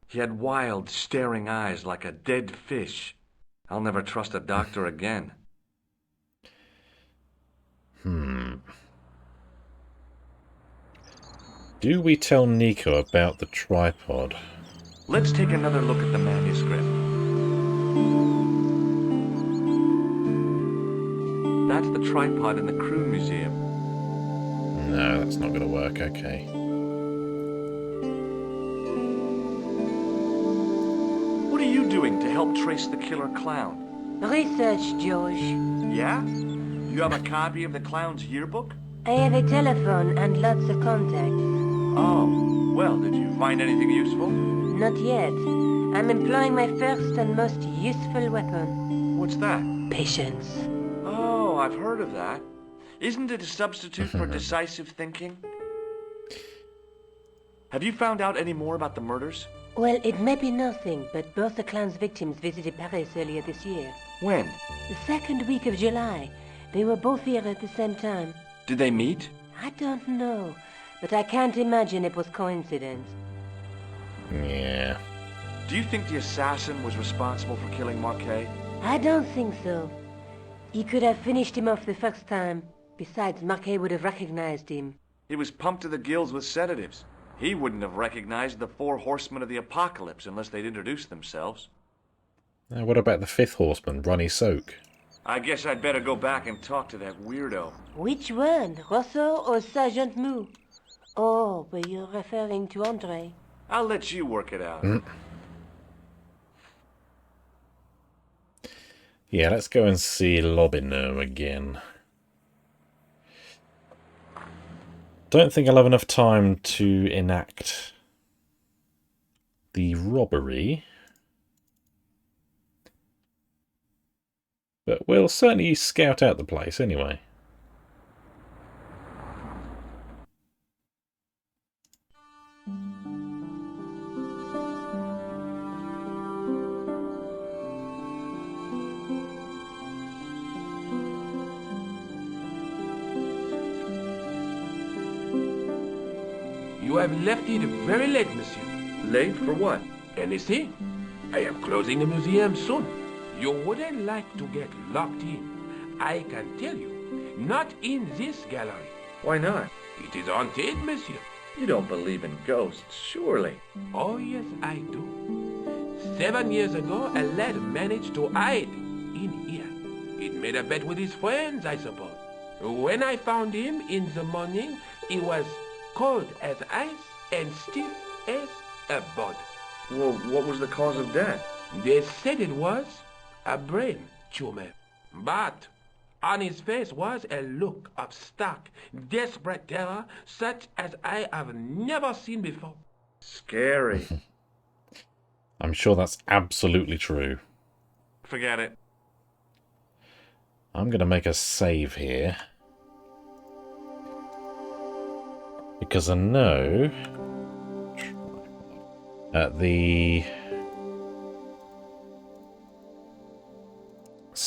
He had wild, staring eyes like a dead fish. I'll never trust a doctor again. Do we tell Nico about the tripod? Let's take another look at the manuscript. That's the tripod in the Crune Museum. No, that's not going to work, okay. What are you doing to help trace the killer clown? Research, George. Yeah? You have a copy of the clown's yearbook? I have a telephone and lots of contacts. Oh, well, did you find anything useful? Not yet. I'm employing my first and most useful weapon. What's that? Patience. Oh, I've heard of that. Isn't it a substitute for decisive thinking? Have you found out any more about the murders? Well, it may be nothing, but both the clown's victims visited Paris earlier this year. When? The second week of July. They were both here at the same time. Did they meet? I don't know, but I can't imagine it was coincidence. Yeah. Do you think the assassin was responsible for killing Marquet? I don't think so. He could have finished him off the first time. Besides, Marquet would have recognized him. He was pumped to the gills with sedatives. He wouldn't have recognized the 4 horsemen of the apocalypse unless they'd introduced themselves. Now, what about the 5th horseman, Ronnie Soak? I guess I'd better go back and talk to that weirdo. Which one, Rousseau or Sergeant Mou? Oh, were you referring to Andre? I'll let you work it out. Yeah, let's go and see Lobino again. Don't think I'll have enough time to enact the robbery. But we'll certainly scout out the place anyway. You have left it very late, monsieur. Late for what? Anything? I am closing the museum soon. You wouldn't like to get locked in. I can tell you, not in this gallery. Why not? It is haunted, monsieur. You don't believe in ghosts, surely. Oh, yes, I do. 7 years ago, a lad managed to hide in here. He made a bet with his friends, I suppose. When I found him in the morning, he was cold as ice and stiff as a board. Well, what was the cause of death? They said it was a brain tumor. But on his face was a look of stark, desperate terror such as I have never seen before. Scary. I'm sure that's absolutely true. Forget it. I'm going to make a save here. Because I know at the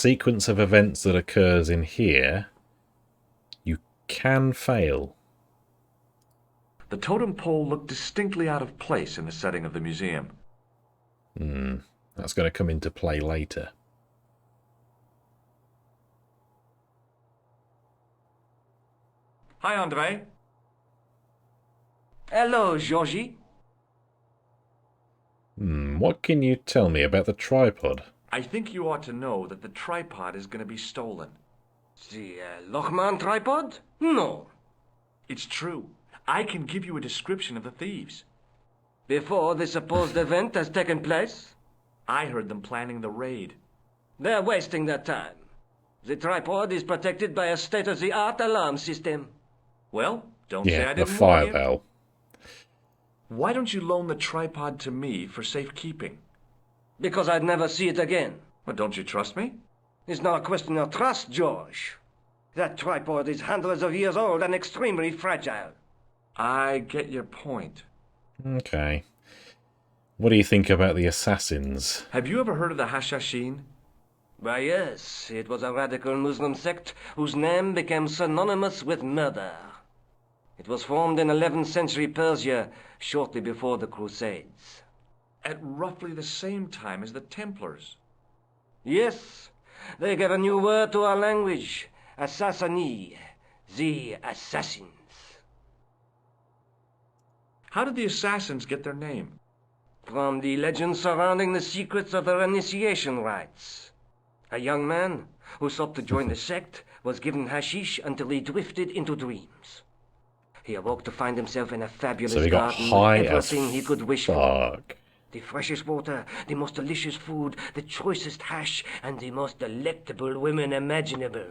sequence of events that occurs in here, you can fail. The totem pole looked distinctly out of place in the setting of the museum. That's going to come into play later. Hi, Andre. Hello, Georgie. What can you tell me about the tripod? I think you ought to know that the tripod is going to be stolen. The Lochmarne tripod? No. It's true. I can give you a description of the thieves. Before the supposed event has taken place? I heard them planning the raid. They're wasting their time. The tripod is protected by a state-of-the-art alarm system. Well, don't say I the didn't fire warn you. bell. Why don't you loan the tripod to me for safekeeping? Because I'd never see it again. Well, don't you trust me? It's not a question of trust, George. That tripod is hundreds of years old and extremely fragile. I get your point. Okay. What do you think about the assassins? Have you ever heard of the Hashashin? Why, yes. It was a radical Muslim sect whose name became synonymous with murder. It was formed in 11th century Persia, shortly before the Crusades. At roughly the same time as the Templars. Yes, they gave a new word to our language. Assassini, the assassins. How did the assassins get their name? From the legends surrounding the secrets of their initiation rites. A young man who sought to join the sect was given hashish until he drifted into dreams. He awoke to find himself in a fabulous So he got garden high with as everything he could wish for. fuck. The freshest water, the most delicious food, the choicest hash, and the most delectable women imaginable.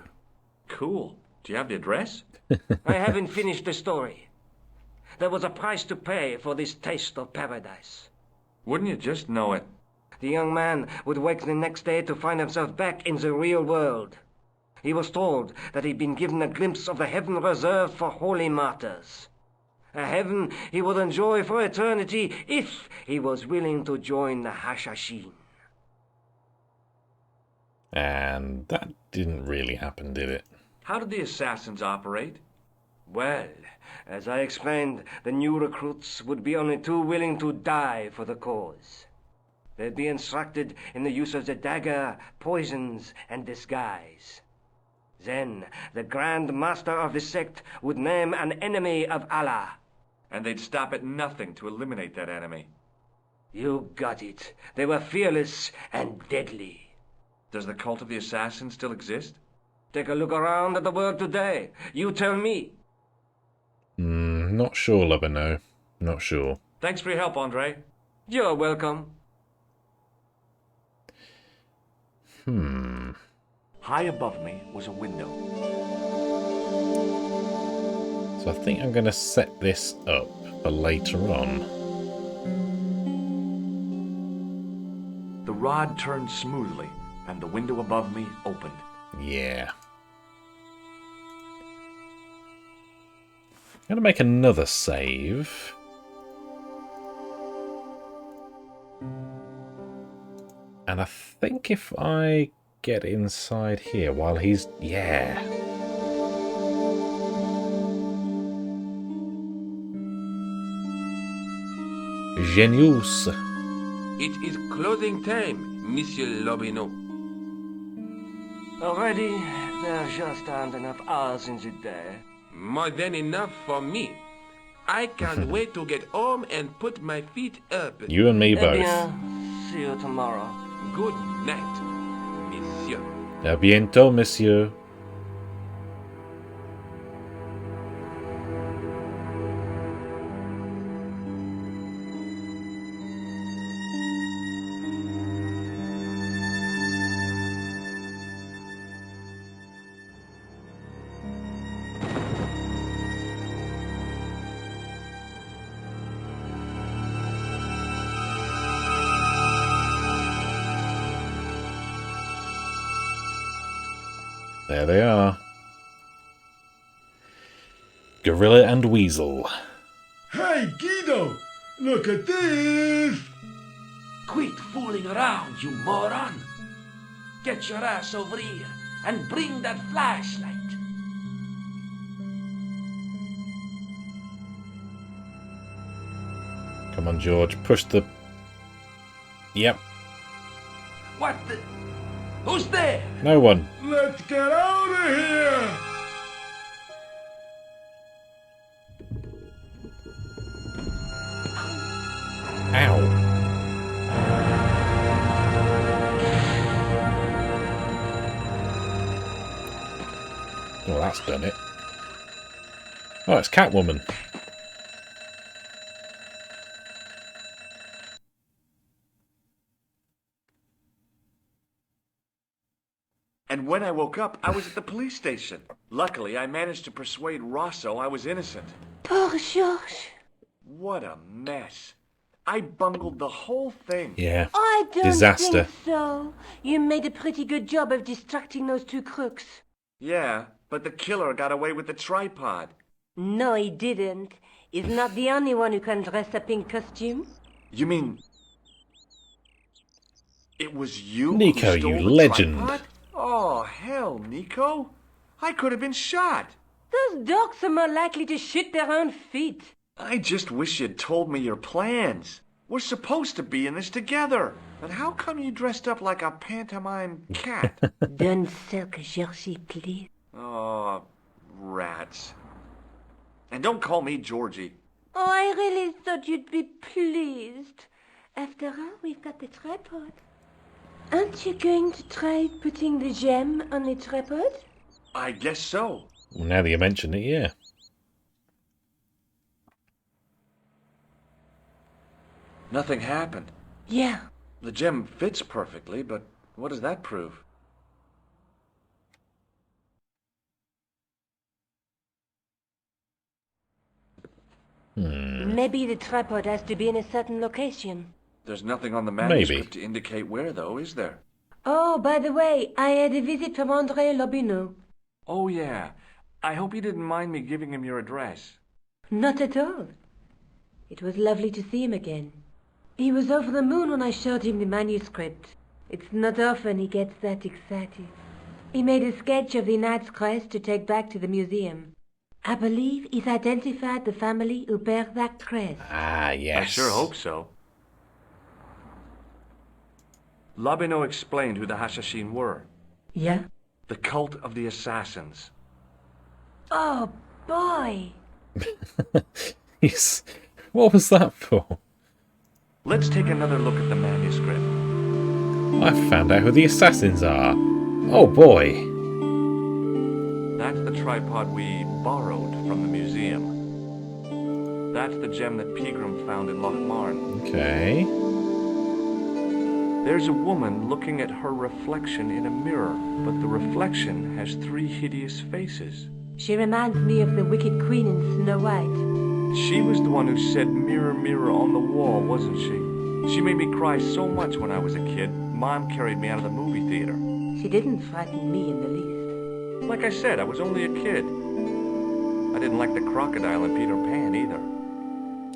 Cool. Do you have the address? I haven't finished the story. There was a price to pay for this taste of paradise. Wouldn't you just know it? The young man would wake the next day to find himself back in the real world. He was told that he'd been given a glimpse of the heaven reserved for holy martyrs. A heaven he would enjoy for eternity if he was willing to join the Hashashin. And that didn't really happen, did it? How did the assassins operate? Well, as I explained, the new recruits would be only too willing to die for the cause. They'd be instructed in the use of the dagger, poisons, and disguise. Then, the Grand Master of the sect would name an enemy of Allah. And they'd stop at nothing to eliminate that enemy. You got it. They were fearless and deadly. Does the cult of the assassins still exist? Take a look around at the world today. You tell me. Not sure, Lubino. Not sure. Thanks for your help, Andre. You're welcome. High above me was a window. So I think I'm going to set this up for later on. The rod turned smoothly, and the window above me opened. Yeah. I'm going to make another save. And I think if I get inside here while he's... Yeah. Genius. It is closing time, Monsieur Lobineau. Already, there just aren't enough hours in the day. More than enough for me. I can't wait to get home and put my feet up. You and me Eh both. bien, see you tomorrow. Good night, Monsieur. À bientôt, monsieur. There they are. Gorilla and Weasel. Hey, Guido! Look at this! Quit fooling around, you moron! Get your ass over here and bring that flashlight. Come on, George. Push the... Yep. What the... Who's there? No one. Let's get out of here! Ow. Well, that's done it. Oh, it's Catwoman. And when I woke up, I was at the police station. Luckily, I managed to persuade Rosso I was innocent. Poor George. What a mess. I bungled the whole thing. Yeah. I don't Disaster. think so. You made a pretty good job of distracting those two crooks. Yeah, but the killer got away with the tripod. No, he didn't. He's not the only one who can dress up in costume. You mean... it was you Nico, who stole you the legend. tripod? Oh, hell, Nico. I could have been shot. Those dogs are more likely to shoot their own feet. I just wish you'd told me your plans. We're supposed to be in this together. But how come you dressed up like a pantomime cat? Don't sulk, Georgie, please. Oh, rats. And don't call me Georgie. Oh, I really thought you'd be pleased. After all, we've got the tripod. Aren't you going to try putting the gem on the tripod? I guess so. Well, now that you mention it, yeah. Nothing happened. Yeah. The gem fits perfectly, but what does that prove? Maybe the tripod has to be in a certain location. There's nothing on the manuscript to indicate where, though, is there? Oh, by the way, I had a visit from André Lobineau. Oh, yeah. I hope you didn't mind me giving him your address. Not at all. It was lovely to see him again. He was over the moon when I showed him the manuscript. It's not often he gets that excited. He made a sketch of the Knight's Crest to take back to the museum. I believe he's identified the family who bear that crest. Ah, yes. I sure hope so. Lobineau explained who the Hashashin were. Yeah? The cult of the assassins. Oh, boy! Yes. What was that for? Let's take another look at the manuscript. I found out who the assassins are. Oh boy. That's the tripod we borrowed from the museum. That's the gem that Pegram found in Lochmarne. Okay. There's a woman looking at her reflection in a mirror, but the reflection has 3 hideous faces. She reminds me of the wicked queen in Snow White. She was the one who said mirror, mirror on the wall, wasn't she? She made me cry so much when I was a kid, Mom carried me out of the movie theater. She didn't frighten me in the least. Like I said, I was only a kid. I didn't like the crocodile in Peter Pan either.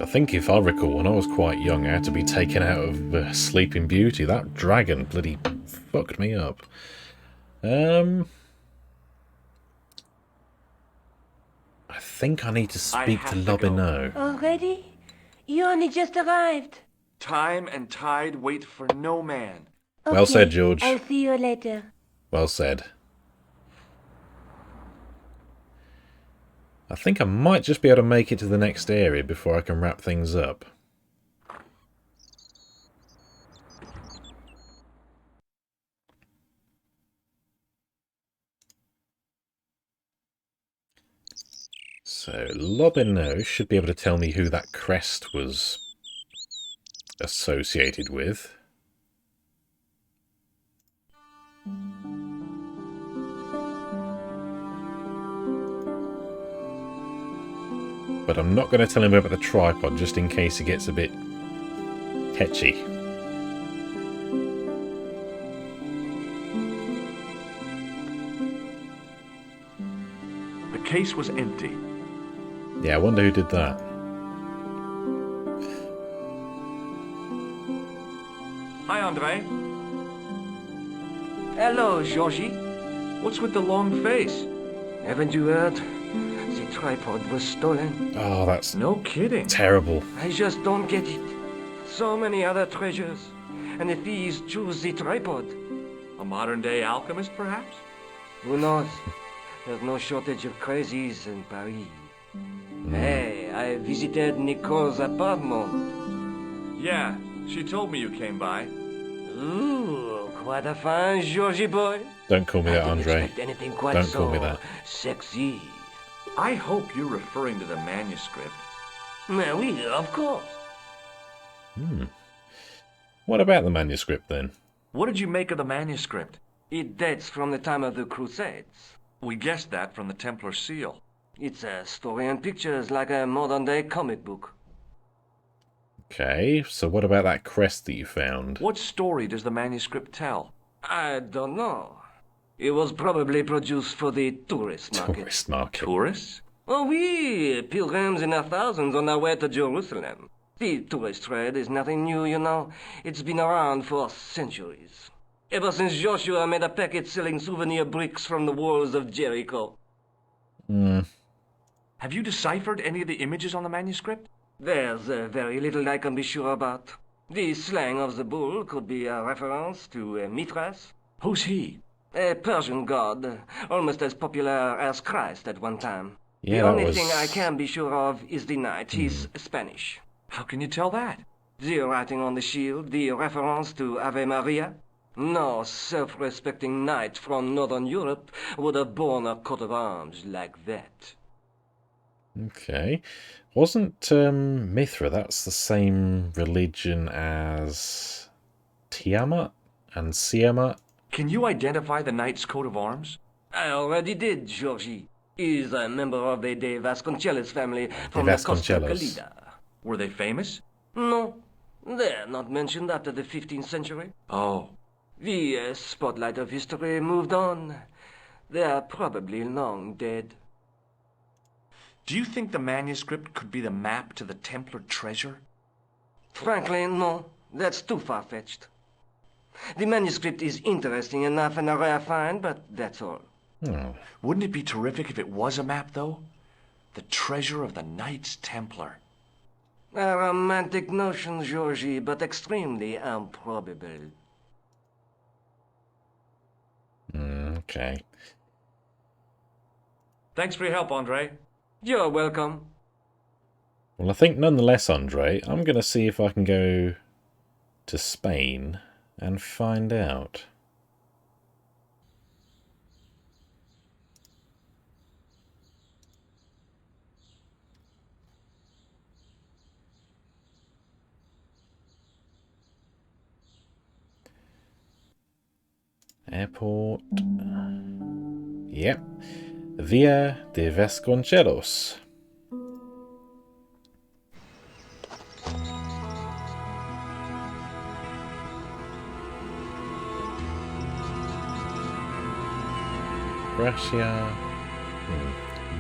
I think if I recall, when I was quite young, I had to be taken out of Sleeping Beauty. That dragon bloody fucked me up. I think I need to speak to Lobineau. Already? You only just arrived. Time and tide wait for no man. Okay, Well said, George. I'll see you later. Well said. I think I might just be able to make it to the next area before I can wrap things up. So, Lobineau should be able to tell me who that crest was associated with. But I'm not going to tell him about the tripod, just in case he gets a bit tetchy. The case was empty. Yeah, I wonder who did that. Hi, Andre. Hello, Georgie. What's with the long face? Haven't you heard? The tripod was stolen. Oh, that's No kidding. terrible. I just don't get it. So many other treasures, and the thieves choose the tripod. A modern-day alchemist, perhaps? Who knows? There's no shortage of crazies in Paris. Hey, I visited Nicole's apartment. Yeah, she told me you came by. Ooh, quite a fine Georgie boy. Don't call me that, I didn't Andre. expect anything quite Don't so call me that. sexy. I hope you're referring to the manuscript. Oui, of course. What about the manuscript then? What did you make of the manuscript? It dates from the time of the Crusades. We guessed that from the Templar seal. It's a story and pictures like a modern-day comic book. Okay, so what about that crest that you found? What story does the manuscript tell? I don't know. It was probably produced for the tourist market. Tourist market. Tourists? Oh, oui, pilgrims in their thousands on their way to Jerusalem. The tourist trade is nothing new, you know. It's been around for centuries. Ever since Joshua made a packet selling souvenir bricks from the walls of Jericho. Have you deciphered any of the images on the manuscript? There's very little I can be sure about. The slang of the bull could be a reference to Mithras. Who's he? A Persian god, almost as popular as Christ at one time. Yeah, The only thing I can be sure of is the knight. He's Spanish. How can you tell that? The writing on the shield, the reference to Ave Maria. No self-respecting knight from Northern Europe would have borne a coat of arms like that. Okay. Wasn't Mithra, that's the same religion as Tiamat and Siamat? Can you identify the knight's coat of arms? I already did, Georgie. He's a member of the De Vasconcelos family from the Costa Calida. Were they famous? No, they're not mentioned after the 15th century. Oh. The spotlight of history moved on. They're probably long dead. Do you think the manuscript could be the map to the Templar treasure? Frankly, no. That's too far-fetched. The manuscript is interesting enough and a rare find, but that's all. Wouldn't it be terrific if it was a map, though? The treasure of the Knights Templar. A romantic notion, Georgie, but extremely improbable. Okay. Thanks for your help, Andre. You're welcome. Well, I think nonetheless, Andre, I'm going to see if I can go to Spain and find out. Airport. Yep. Via de Vasconcelos. Gracia.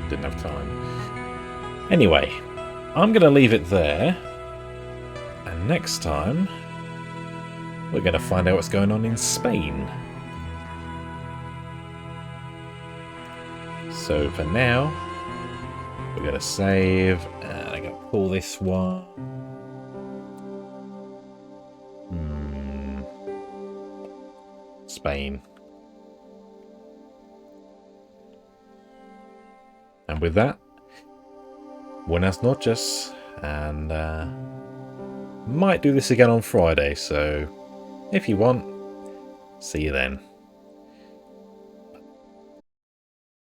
Didn't have time. Anyway, I'm going to leave it there. And next time, we're going to find out what's going on in Spain. So for now, we're going to save. And I'm going to pull this one. Spain. And with that, buenas noches, and might do this again on Friday, so if you want, see you then.